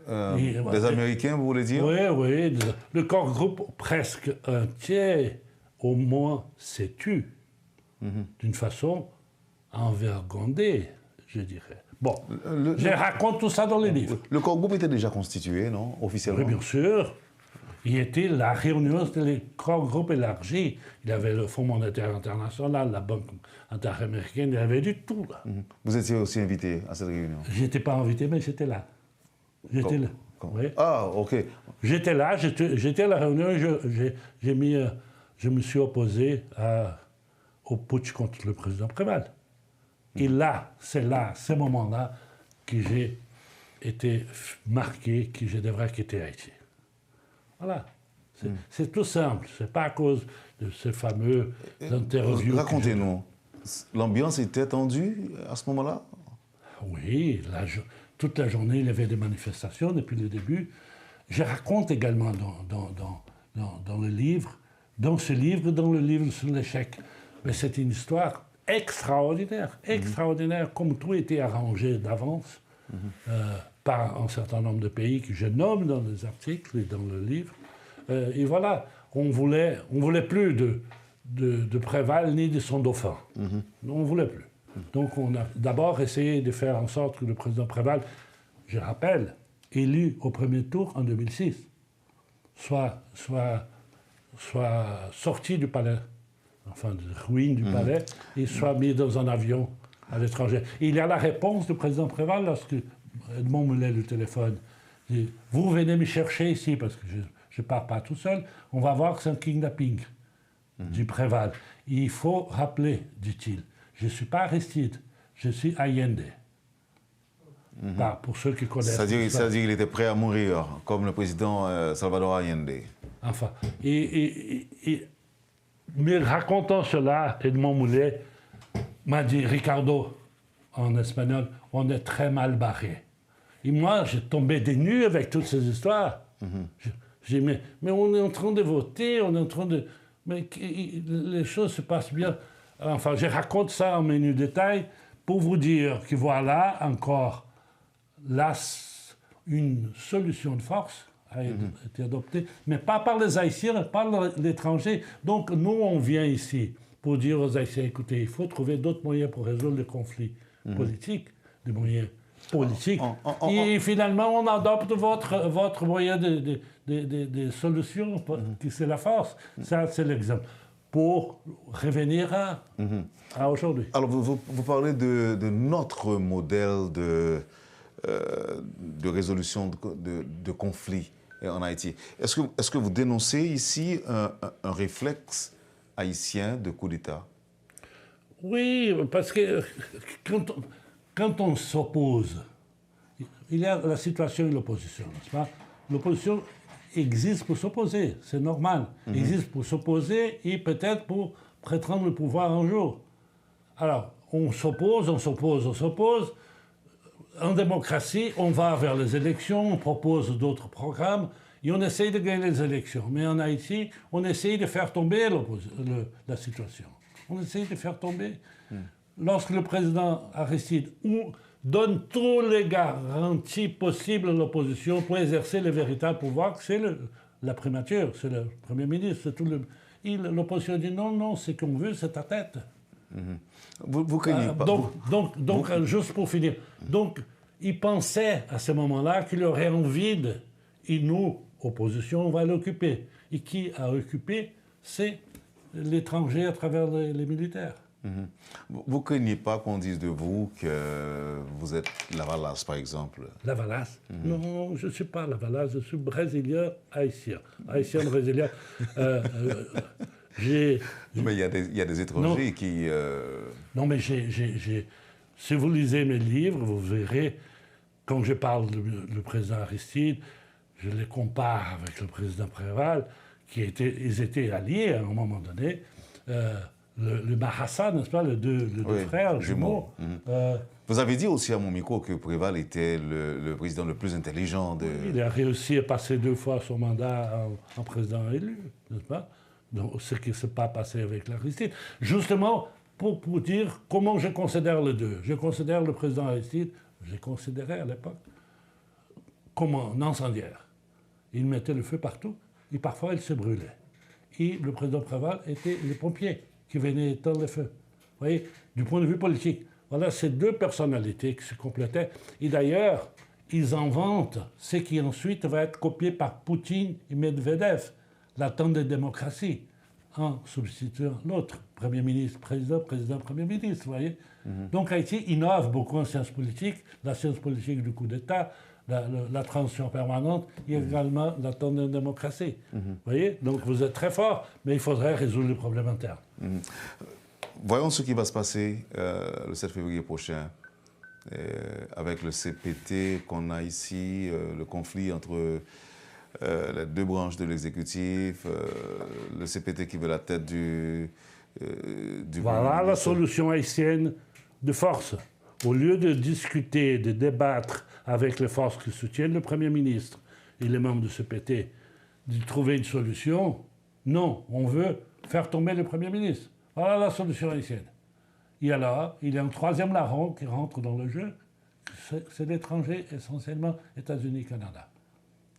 Speaker 2: Des Américains, vous voulez dire?
Speaker 3: Oui. Le corps groupe presque entier, au moins, s'est tu, d'une façon envergondée, je dirais. Bon, je raconte tout ça dans les livres.
Speaker 2: Le corps groupe était déjà constitué, non? Officiellement?
Speaker 3: Oui, bien sûr. Il était la réunion des corps groupes élargis. Il y avait le Fonds monétaire international, la Banque interaméricaine, il y avait du tout, là.
Speaker 2: Vous étiez aussi invité à cette réunion?
Speaker 3: Je n'étais pas invité, mais j'étais là. J'étais là. Oui.
Speaker 2: Ah, OK.
Speaker 3: J'étais là, j'étais à la réunion et je me suis opposé au putsch contre le président Préval. Et là, c'est ce moment-là que j'ai été marqué, que je devrais quitter Haïti. Voilà. C'est tout simple. Ce n'est pas à cause de ces fameux interviews.
Speaker 2: Racontez-nous. L'ambiance était tendue à ce moment-là?
Speaker 3: Oui, toute la journée, il y avait des manifestations depuis le début. Je raconte également dans le livre, dans ce livre, dans le livre sur l'échec. Mais c'est une histoire extraordinaire, comme tout était arrangé d'avance par un certain nombre de pays que je nomme dans les articles et dans le livre. Et voilà, on voulait plus de Préval ni de son dauphin. On ne voulait plus. Donc on a d'abord essayé de faire en sorte que le président Préval, je rappelle, élu au premier tour en 2006, soit sorti du palais, enfin des ruines du palais, et soit mis dans un avion à l'étranger. Il y a la réponse du président Préval lorsque Edmond Mullet le téléphone. Il dit, vous venez me chercher ici, parce que je ne pars pas tout seul, on va voir que c'est un kidnapping du Préval. Il faut rappeler, dit-il, je ne suis pas Aristide, je suis Allende. Pour ceux qui connaissent.
Speaker 2: C'est-à-dire qu'il était prêt à mourir, comme le président Salvador Allende.
Speaker 3: Enfin, mais racontant cela, Edmond Mullet m'a dit, Ricardo, en espagnol, on est très mal barré. Et moi, j'ai tombé des nues avec toutes ces histoires. J'ai dit, mais on est en train de voter, on est en train de... Mais les choses se passent bien. Enfin, je raconte ça en menu détail pour vous dire que voilà encore une solution de force a été adoptée, mais pas par les Haïtiens, par l'étranger. Donc nous, on vient ici pour dire aux Haïtiens, écoutez, il faut trouver d'autres moyens pour résoudre le conflit politique, des moyens politiques. Et finalement, on adopte votre moyen de solution, qui c'est la force. Ça, c'est l'exemple. Pour revenir à aujourd'hui.
Speaker 2: Alors, vous parlez de notre modèle de résolution de conflits en Haïti. Est-ce que vous dénoncez ici un réflexe haïtien de coup d'État?
Speaker 3: Oui, parce que quand on s'oppose, il y a la situation et l'opposition, n'est-ce pas? L'opposition existe pour s'opposer, c'est normal. Existe pour s'opposer et peut-être pour prétendre le pouvoir un jour. Alors, on s'oppose. En démocratie, on va vers les élections, on propose d'autres programmes et on essaye de gagner les élections. Mais en Haïti, on essaye de faire tomber la situation. On essaye de faire tomber. Lorsque le président Aristide donne toutes les garanties possibles à l'opposition pour exercer le véritable pouvoir, c'est la primature, c'est le Premier ministre, c'est tout l'opposition dit non, ce qu'on veut, c'est ta tête.
Speaker 2: Vous craignez pas.
Speaker 3: Donc juste pour finir, donc il pensait à ce moment-là qu'il aurait un vide, et nous, opposition, on va l'occuper. Et qui a occupé, c'est l'étranger à travers les militaires.
Speaker 2: Vous ne craignez pas qu'on dise de vous que vous êtes Lavalas, par exemple?
Speaker 3: Lavalas? Non, je ne suis pas Lavalas, je suis brésilien haïtien. Haïtien-brésilien.
Speaker 2: Mais il y a des étrangers qui...
Speaker 3: Non, mais si vous lisez mes livres, vous verrez, quand je parle du président Aristide, je les compare avec le président Préval, ils étaient alliés à un moment donné. Le Mahassa, n'est-ce pas, les deux frères jumeaux.
Speaker 2: Vous avez dit aussi à mon micro que Préval était le président le plus intelligent de...
Speaker 3: Il a réussi à passer 2 fois son mandat en président élu, n'est-ce pas? Donc, ce qui ne s'est pas passé avec l'Aristide. Justement, pour dire comment je considère les deux. Je considère le président Aristide, je le considérais à l'époque, comme un incendiaire. Il mettait le feu partout, et parfois il se brûlait. Et le président Préval était les pompiers qui venaient éteindre le feu. Vous voyez, du point de vue politique. Voilà ces deux personnalités qui se complétaient. Et d'ailleurs, ils inventent ce qui ensuite va être copié par Poutine et Medvedev, l'attente de démocratie, en substituant l'autre, Premier ministre, président, Premier ministre, vous voyez. Donc Haïti innove beaucoup en sciences politiques, la science politique du coup d'État, la transition permanente et également l'attente de démocratie. Vous voyez. Donc vous êtes très fort, mais il faudrait résoudre les problèmes internes.
Speaker 2: Voyons ce qui va se passer le 7 février prochain avec le CPT qu'on a ici, le conflit entre les deux branches de l'exécutif, le CPT qui veut la tête du
Speaker 3: voilà la solution haïtienne de force. Au lieu de discuter, de débattre avec les forces qui soutiennent le Premier ministre et les membres de CPT, de trouver une solution, non, on veut faire tomber le Premier ministre. Voilà la solution haïtienne. Et alors, il y a un troisième larron qui rentre dans le jeu. C'est l'étranger, essentiellement États-Unis, Canada.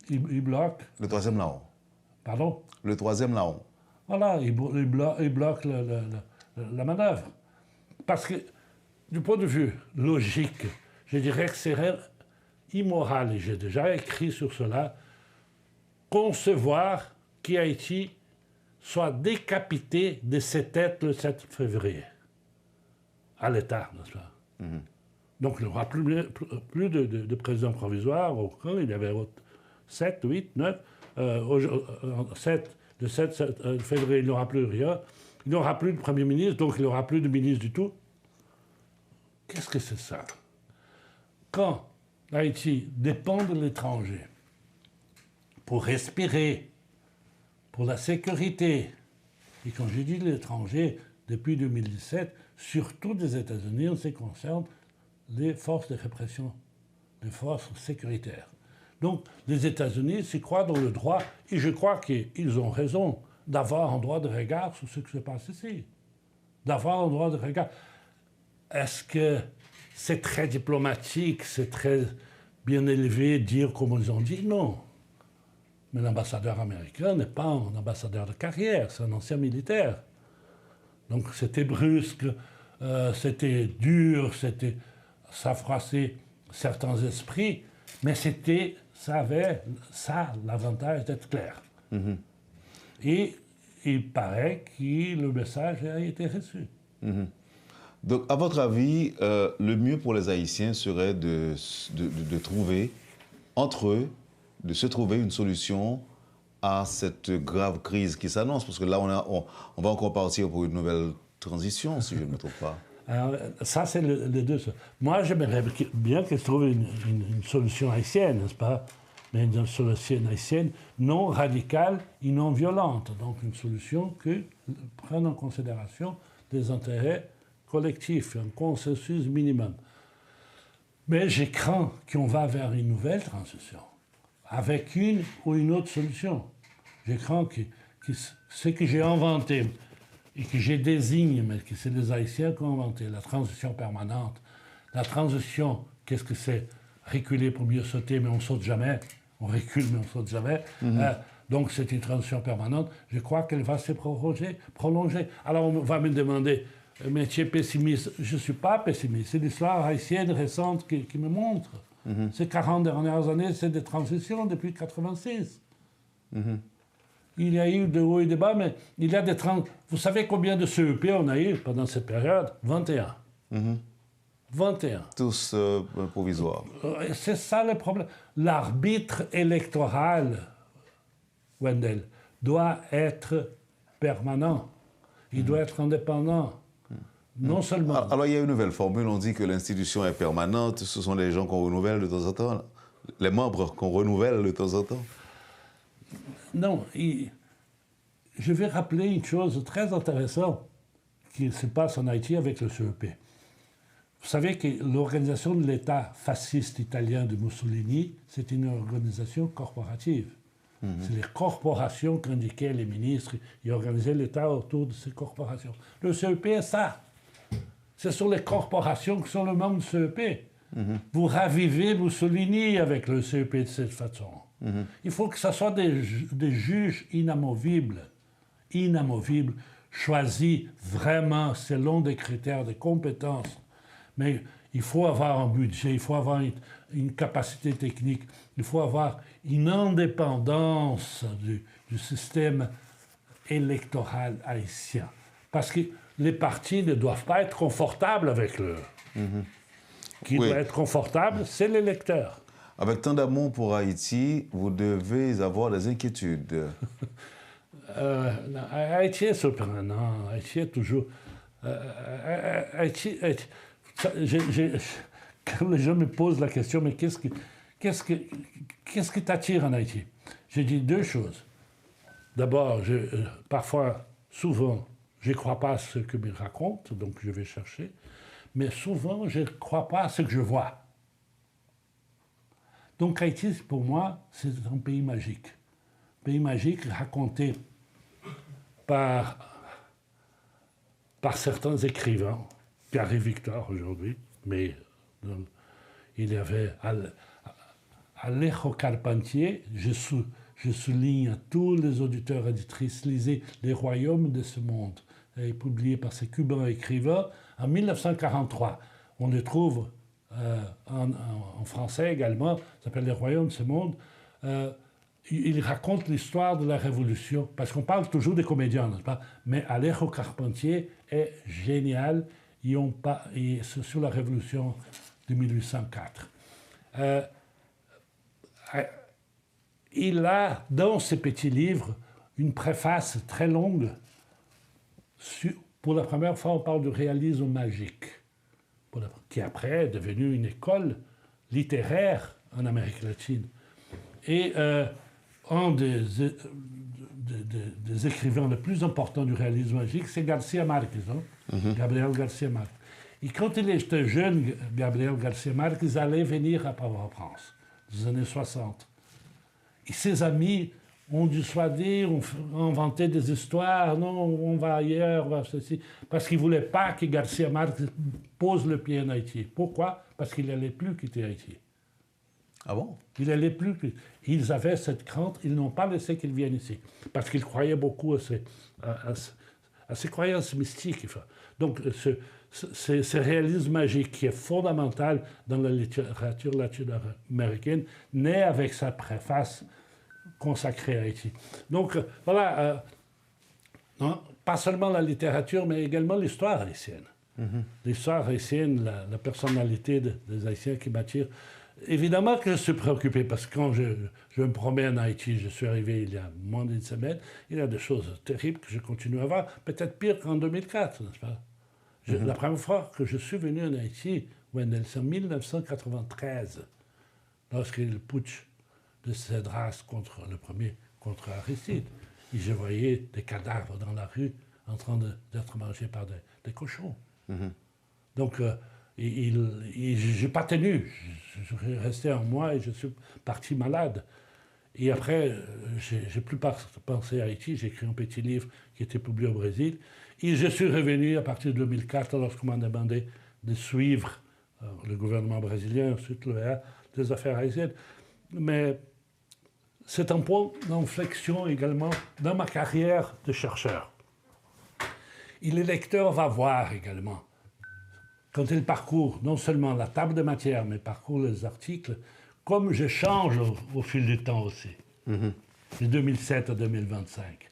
Speaker 3: Il bloque.
Speaker 2: Le troisième larron.
Speaker 3: Pardon?
Speaker 2: Le troisième larron.
Speaker 3: Voilà, il bloque la manœuvre. Parce que, du point de vue logique, je dirais que c'est immoral, et j'ai déjà écrit sur cela, concevoir qu'Haïti soit décapité de ses têtes le 7 février. À l'État, n'est-ce pas? Donc il n'y aura plus de président provisoire. Il y avait 7, 8, 9. Le 7 février, il n'y aura plus rien. Il n'y aura plus de Premier ministre, donc il n'y aura plus de ministre du tout. Qu'est-ce que c'est ça? Quand Haïti dépend de l'étranger pour respirer, pour la sécurité, et quand je dis l'étranger, depuis 2017, surtout des États-Unis en ce qui concerne les forces de répression, les forces sécuritaires. Donc, les États-Unis s'y croient dans le droit, et je crois qu'ils ont raison d'avoir un droit de regard sur ce qui se passe ici. D'avoir un droit de regard. Est-ce que c'est très diplomatique, c'est très bien élevé de dire comme ils ont dit? Non. Mais l'ambassadeur américain n'est pas un ambassadeur de carrière, c'est un ancien militaire. Donc c'était brusque, c'était dur, ça froissait certains esprits, mais ça avait l'avantage d'être clair. Et il paraît que le message a été reçu.
Speaker 2: Donc, à votre avis, le mieux pour les Haïtiens serait de trouver, entre eux, de se trouver une solution à cette grave crise qui s'annonce, parce que là, on va encore partir pour une nouvelle transition, si je ne me trompe pas.
Speaker 3: Alors, ça, c'est les deux. Moi, j'aimerais bien qu'ils trouvent une solution haïtienne, n'est-ce pas? Mais une solution haïtienne non radicale et non violente. Donc, une solution qui prenne en considération des intérêts collectifs, un consensus minimum. Mais je crains qu'on va vers une nouvelle transition, avec une ou une autre solution. Je crains que ce que j'ai inventé et que je désigne, mais que c'est les Haïtiens qui ont inventé, la transition permanente. La transition, qu'est-ce que c'est? Reculer pour mieux sauter, mais on ne saute jamais. On recule, mais on ne saute jamais. Donc c'est une transition permanente. Je crois qu'elle va se prolonger. Alors on va me demander, mais tu es pessimiste? Je ne suis pas pessimiste. C'est l'histoire haïtienne récente qui me montre. Ces 40 dernières années, c'est des transitions depuis 1986. Il y a eu de hauts et de bas, mais il y a des transitions. Vous savez combien de CEP on a eu pendant cette période? 21. 21.
Speaker 2: Tous provisoires.
Speaker 3: C'est ça le problème. L'arbitre électoral, Wendell, doit être permanent. Il doit être indépendant. Non seulement...
Speaker 2: Alors, il y a une nouvelle formule. On dit que l'institution est permanente. Ce sont les gens qu'on renouvelle de temps en temps. Les membres qu'on renouvelle de temps en temps.
Speaker 3: Non. Je vais rappeler une chose très intéressante qui se passe en Haïti avec le CEP. Vous savez que l'organisation de l'État fasciste italien de Mussolini, c'est une organisation corporative. C'est les corporations qu'indiquaient les ministres. Ils organisaient l'État autour de ces corporations. Le CEP est ça. Ce sont les corporations qui sont le membre du CEP. Vous ravivez Mussolini avec le CEP de cette façon. Il faut que ce soit des juges inamovibles, choisis vraiment selon des critères de compétences. Mais il faut avoir un budget, il faut avoir une capacité technique, il faut avoir une indépendance du système électoral haïtien. Parce que les partis ne doivent pas être confortables avec le... Qui doit être confortable, c'est l'électeur.
Speaker 2: Avec tant d'amour pour Haïti, vous devez avoir des inquiétudes.
Speaker 3: Haïti est surprenant. Haïti est toujours... Haïti, quand les gens me posent la question, mais qu'est-ce qui t'attire en Haïti? J'ai dit deux choses. D'abord, parfois, souvent, je ne crois pas à ce que me racontent, donc je vais chercher. Mais souvent, je ne crois pas à ce que je vois. Donc Haïti, pour moi, c'est un pays magique. Un pays magique raconté par par certains écrivains, Gary Victor aujourd'hui, mais il y avait Alejo Carpentier, je souligne à tous les auditeurs et auditrices, lisez Les Royaumes de ce monde, publié par ces Cubains écrivains en 1943. On le trouve en français également, ça s'appelle Les Royaumes de ce monde. Il raconte l'histoire de la Révolution, parce qu'on parle toujours des comédiens, n'est-ce pas? Mais Alejo Carpentier est génial, c'est sur la Révolution de 1804. Il a, dans ce petit livre, une préface très longue. Pour la première fois, on parle du réalisme magique, qui après est devenu une école littéraire en Amérique latine. Et un des écrivains les plus importants du réalisme magique, c'est García Márquez, Gabriel García Márquez. Et quand il était jeune, Gabriel García Márquez allait venir à Port-au-Prince, dans les années 60. Et ses amis ont dissuadé, ont inventé des histoires, non, on va ailleurs, on va ceci, parce qu'ils ne voulaient pas que García Márquez pose le pied en Haïti. Pourquoi? Parce qu'il n'allait plus quitter Haïti.
Speaker 2: Ah bon?
Speaker 3: Il n'allait plus. Ils avaient cette crainte, ils n'ont pas laissé qu'il vienne ici, parce qu'ils croyaient beaucoup à ces croyances mystiques. Donc, ce réalisme magique qui est fondamental dans la littérature latino-américaine naît avec sa préface consacrée à Haïti. Donc, voilà, non, pas seulement la littérature, mais également l'histoire haïtienne. L'histoire haïtienne, la personnalité des Haïtiens qui m'attire. Évidemment que je suis préoccupé, parce que quand je me promène en Haïti, je suis arrivé il y a moins d'une semaine, il y a des choses terribles que je continue à voir, peut-être pire qu'en 2004, n'est-ce pas? La première fois que je suis venu en Haïti, Wendell, c'est en 1993, lorsqu'il y a eu le putsch de Cédras contre Aristide. Et je voyais des cadavres dans la rue en train d'être mangés par des cochons. Donc, je n'ai pas tenu. Je suis resté un mois et je suis parti malade. Et après, j'ai plus pensé à Haïti. J'ai écrit un petit livre qui était publié au Brésil. Et je suis revenu à partir de 2004 lorsqu'on m'a demandé de suivre le gouvernement brésilien, ensuite l'OEA, des affaires haïtiennes. Mais c'est un point d'inflexion également dans ma carrière de chercheur. Et le lecteur va voir également, quand il parcourt non seulement la table de matière, mais parcourt les articles, comme je change au fil du temps aussi, de 2007 à 2025.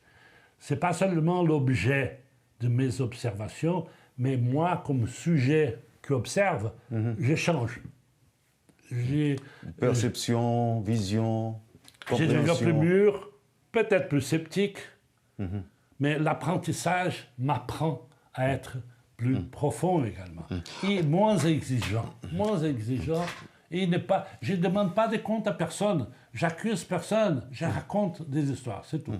Speaker 3: Ce n'est pas seulement l'objet de mes observations, mais moi, comme sujet qui observe, je change.
Speaker 2: Perception, vision, compréhension.
Speaker 3: J'ai devenu plus mûr, peut-être plus sceptique, mais l'apprentissage m'apprend à être plus profond également. Et moins exigeant. Et je ne demande pas des comptes à personne. J'accuse personne. Je raconte des histoires. C'est tout.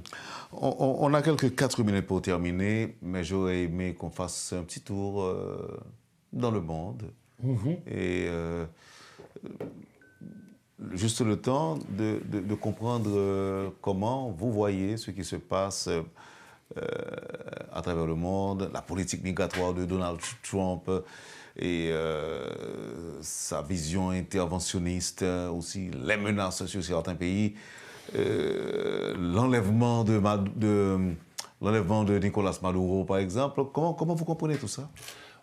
Speaker 2: On a quelques 4 minutes pour terminer, mais j'aurais aimé qu'on fasse un petit tour dans le monde. Et juste le temps de comprendre comment vous voyez ce qui se passe à travers le monde, la politique migratoire de Donald Trump et sa vision interventionniste aussi, les menaces sur certains pays, l'enlèvement de Nicolas Maduro, par exemple. Comment vous comprenez tout ça?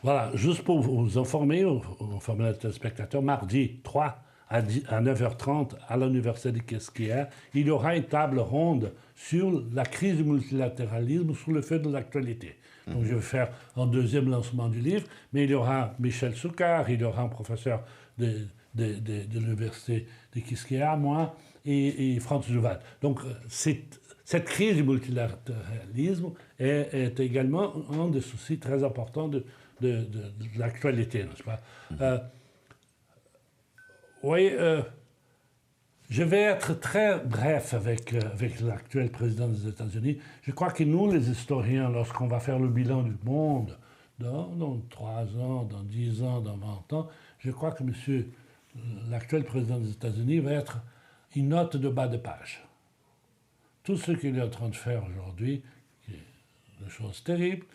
Speaker 3: Voilà, juste pour vous informer, informer les téléspectateurs, mardi 3 à 9h30 à l'Université de Quisqueya, il y aura une table ronde sur la crise du multilatéralisme sous le feu de l'actualité. Donc je vais faire un deuxième lancement du livre, mais il y aura Michel Soucard, il y aura un professeur de l'Université de Quisqueya, moi, et Franz Duval. Donc cette crise du multilatéralisme est également un des soucis très importants de l'actualité, n'est-ce pas? Oui, je vais être très bref avec l'actuel président des États-Unis. Je crois que nous, les historiens, lorsqu'on va faire le bilan du monde, dans 3 ans, dans 10 ans, dans 20 ans, je crois que l'actuel président des États-Unis va être une note de bas de page. Tout ce qu'il est en train de faire aujourd'hui, c'est des choses terribles,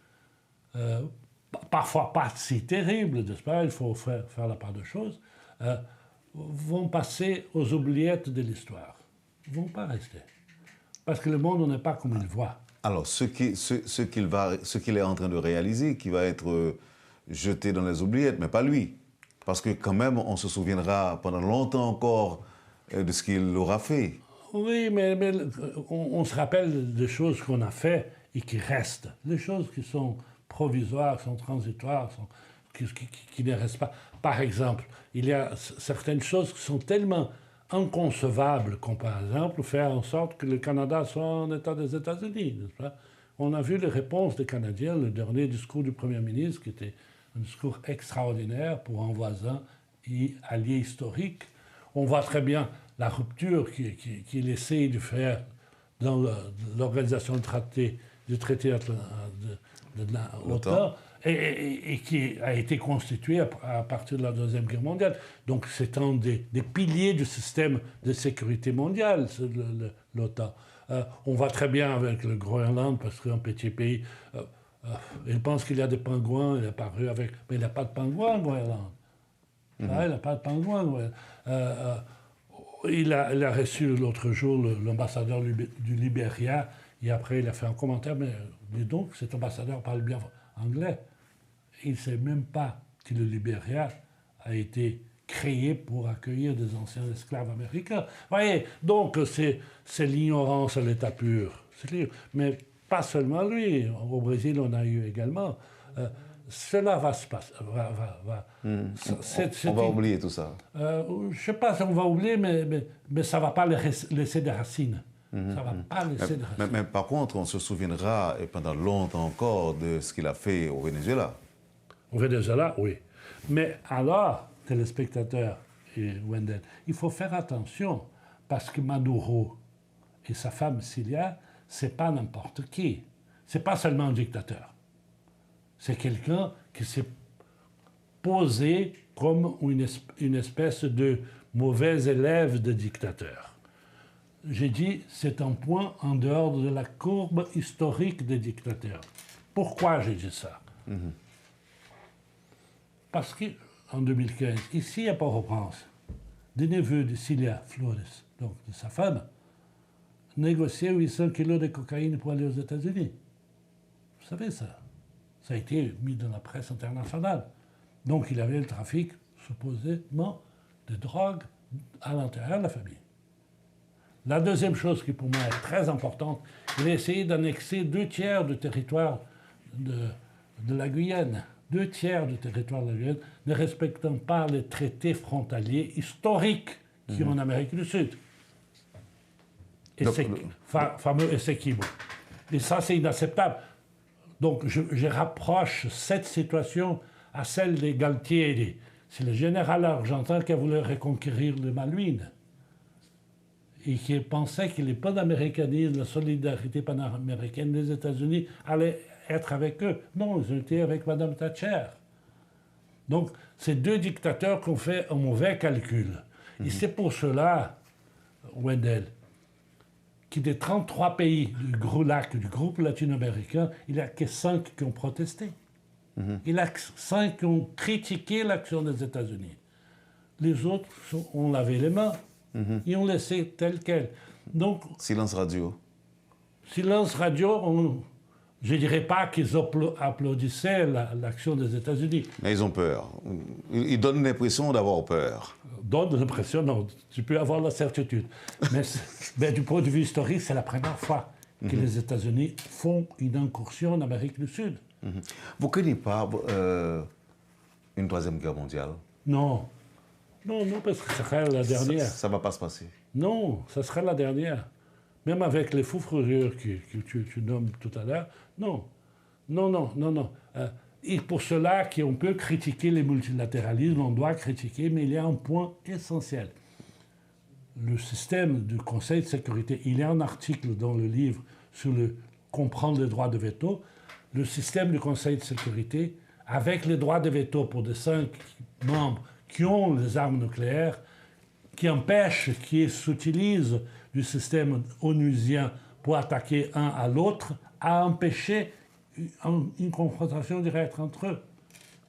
Speaker 3: parfois pas si terribles, n'est-ce pas, il faut faire la part de choses, vont passer aux oubliettes de l'histoire. Ils ne vont pas rester. Parce que le monde n'est pas comme il voit.
Speaker 2: Alors, ce qu'il est en train de réaliser, qui va être jeté dans les oubliettes, mais pas lui. Parce que quand même, on se souviendra pendant longtemps encore de ce qu'il aura fait.
Speaker 3: Oui, mais on se rappelle des choses qu'on a faites et qui restent. Les choses qui sont provisoires, qui sont transitoires, qui ne restent pas. Par exemple, il y a certaines choses qui sont tellement inconcevables, comme par exemple faire en sorte que le Canada soit en état des États-Unis, n'est-ce pas? On a vu les réponses des Canadiens, le dernier discours du Premier ministre, qui était un discours extraordinaire pour un voisin et allié historique. On voit très bien la rupture qu'il essaye de faire dans l'organisation du traité de l'OTAN et qui a été constitué à partir de la Deuxième Guerre mondiale. Donc c'est un des piliers du système de sécurité mondiale, l'OTAN. On voit très bien avec le Groenland, parce qu'un petit pays, il pense qu'il y a des pingouins, il est apparu avec... Mais il n'y a pas de pingouins au Groenland. Il n'a pas de pingouins. Il a reçu l'autre jour l'ambassadeur du Libéria, et après il a fait un commentaire, mais dis donc, cet ambassadeur parle bien anglais. Il ne sait même pas que le Libéria a été créé pour accueillir des anciens esclaves américains. Vous voyez, donc c'est l'ignorance à l'état pur. Mais pas seulement lui, au Brésil on a eu également. Cela va se passer.
Speaker 2: On va oublier tout ça.
Speaker 3: Je ne sais pas si on va oublier, mais ça ne va pas laisser des racines. Ça ne va pas laisser des racines.
Speaker 2: Mais par contre, on se souviendra, et pendant longtemps encore, de ce qu'il a fait au Venezuela.
Speaker 3: Au Venezuela, oui. Mais alors, téléspectateurs et Wendell, il faut faire attention, parce que Maduro et sa femme Cilia, ce n'est pas n'importe qui. Ce n'est pas seulement un dictateur. C'est quelqu'un qui s'est posé comme une espèce de mauvais élève de dictateur. J'ai dit, c'est un point en dehors de la courbe historique des dictateurs. Pourquoi j'ai dit ça? Parce qu'en 2015, ici à Port-au-Prince, des neveux de Cilia Flores, donc de sa femme, négociaient 800 kilos de cocaïne pour aller aux États-Unis. Vous savez ça? Ça a été mis dans la presse internationale. Donc il y avait le trafic, supposément, de drogue à l'intérieur de la famille. La deuxième chose qui pour moi est très importante, il a essayé d'annexer 2/3 du territoire de la Guyane. 2/3 du territoire de la Guyane, ne respectant pas les traités frontaliers historiques qui ont en Amérique du Sud. Fameux Essequibo. Et ça, c'est inacceptable. Donc, je rapproche cette situation à celle des Galtieri. C'est le général argentin qui a voulu reconquérir les Malouines et qui pensait que les panaméricanistes, la solidarité panaméricaine des États-Unis allait être avec eux. Non, ils ont été avec Mme Thatcher. Donc, ces deux dictateurs qui ont fait un mauvais calcul. Et c'est pour cela, Wendell, que des 33 pays du GRULAC, du groupe latino-américain, il n'y a que 5 qui ont protesté. Il y a 5 qui ont critiqué l'action des États-Unis. Les autres ont lavé les mains. Ils ont laissé tel quel. Donc,
Speaker 2: silence radio.
Speaker 3: Silence radio, je ne dirais pas qu'ils applaudissaient l'action des États-Unis.
Speaker 2: Mais ils ont peur. Ils donnent l'impression d'avoir peur.
Speaker 3: Donne l'impression, non, tu peux avoir la certitude. Mais du point de vue historique, c'est la première fois que les États-Unis font une incursion en Amérique du Sud.
Speaker 2: Vous ne craignez pas une troisième guerre mondiale?
Speaker 3: Non. Non, parce que ça serait la dernière.
Speaker 2: Ça ne va pas se passer?
Speaker 3: Non, ça serait la dernière. Même avec les fous furieux que tu nommes tout à l'heure, non. Et pour cela qu'on peut critiquer les multilatéralismes, on doit critiquer, mais il y a un point essentiel. Le système du Conseil de sécurité, il y a un article dans le livre sur comprendre les droits de veto. Le système du Conseil de sécurité, avec les droits de veto pour des 5 membres qui ont les armes nucléaires, qui empêchent qu'ils s'utilisent du système onusien pour attaquer un à l'autre, a empêché une confrontation directe entre eux.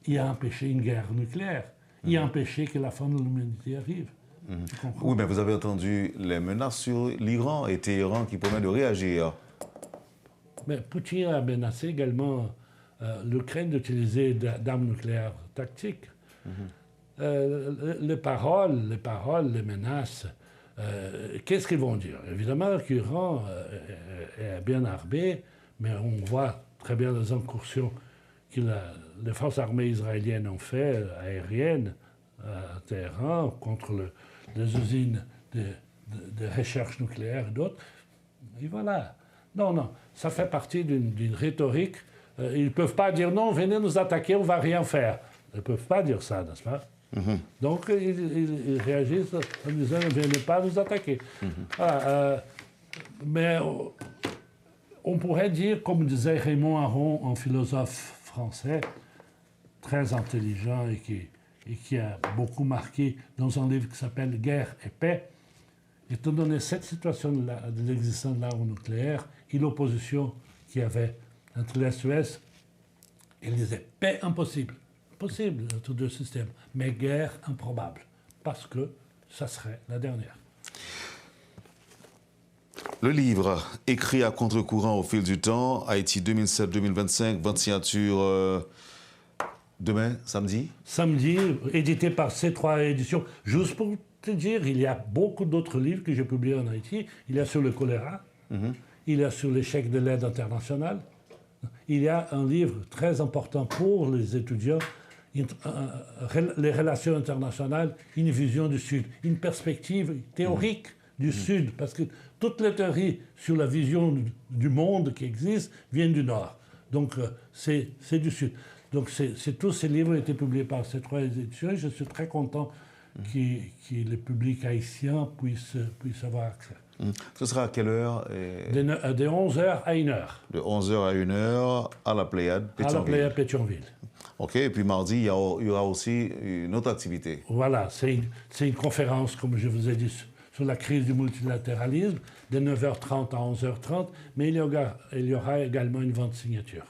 Speaker 3: Il a empêché une guerre nucléaire. Il a empêché que la fin de l'humanité arrive.
Speaker 2: Oui, mais vous avez entendu les menaces sur l'Iran et Téhéran qui promettent de réagir.
Speaker 3: Mais Poutine a menacé également l'Ukraine d'utiliser d'armes nucléaires tactiques. Les paroles, les menaces, qu'est-ce qu'ils vont dire? Évidemment que l'Iran est bien armé, mais on voit très bien les incursions que les forces armées israéliennes ont fait, aériennes, à Téhéran, contre les usines de recherche nucléaire et d'autres. Et voilà. Non, ça fait partie d'une rhétorique. Ils ne peuvent pas dire non, venez nous attaquer, on ne va rien faire. Ils ne peuvent pas dire ça, n'est-ce pas? Donc, ils réagissent en disant ne venez pas nous attaquer. Voilà, mais on pourrait dire, comme disait Raymond Aron, un philosophe français, très intelligent et qui a beaucoup marqué dans un livre qui s'appelle Guerre et paix, étant donné cette situation de l'existence de l'arme nucléaire et l'opposition qu'il y avait entre l'Est et l'Ouest, il disait paix impossible. Possible entre deux systèmes, mais guerre improbable, parce que ça serait la dernière.
Speaker 2: Le livre, écrit à contre-courant au fil du temps, Haïti 2007-2025, 20 signatures demain, samedi? Samedi,
Speaker 3: édité par C3 Éditions. Juste pour te dire, il y a beaucoup d'autres livres que j'ai publiés en Haïti. Il y a sur le choléra, il y a sur l'échec de l'aide internationale, il y a un livre très important pour les étudiants, les relations internationales, une vision du Sud, une perspective théorique du Sud, parce que toutes les théories sur la vision du monde qui existe viennent du Nord. Donc, c'est du Sud. Donc, tous ces livres ont été publiés par ces trois éditions et je suis très content que le public haïtien puisse avoir accès.
Speaker 2: Ce sera à quelle heure?
Speaker 3: De 11h à 1h.
Speaker 2: De 11h à 1h à la Pléiade Pétionville.
Speaker 3: À la Pléiade Pétionville.
Speaker 2: OK, et puis mardi, il y aura aussi une autre activité.
Speaker 3: Voilà, c'est une conférence, comme je vous ai dit, sur la crise du multilatéralisme, de 9h30 à 11h30, mais il y aura également une vente signature.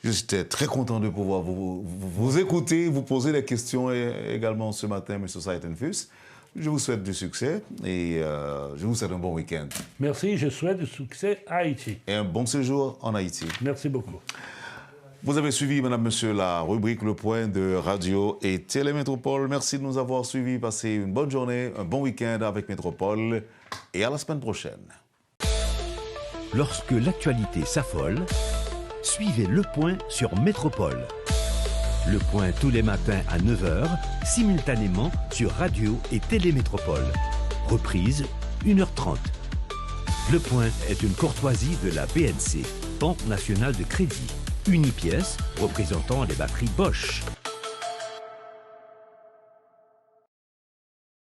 Speaker 2: J'étais très content de pouvoir vous écouter, vous poser des questions également ce matin, M. Saitenfus. Je vous souhaite du succès et je vous souhaite un bon week-end.
Speaker 3: Merci, je souhaite du succès à Haïti.
Speaker 2: Et un bon séjour en Haïti.
Speaker 3: Merci beaucoup.
Speaker 2: Vous avez suivi, madame, monsieur, la rubrique Le Point de Radio et Télémétropole. Merci de nous avoir suivis. Passez une bonne journée, un bon week-end avec Métropole et à la semaine prochaine.
Speaker 1: Lorsque l'actualité s'affole, suivez Le Point sur Métropole. Le Point tous les matins à 9h, simultanément sur Radio et Télémétropole. Reprise 1h30. Le Point est une courtoisie de la BNC, Banque nationale de crédit. Unipièce représentant les batteries Bosch.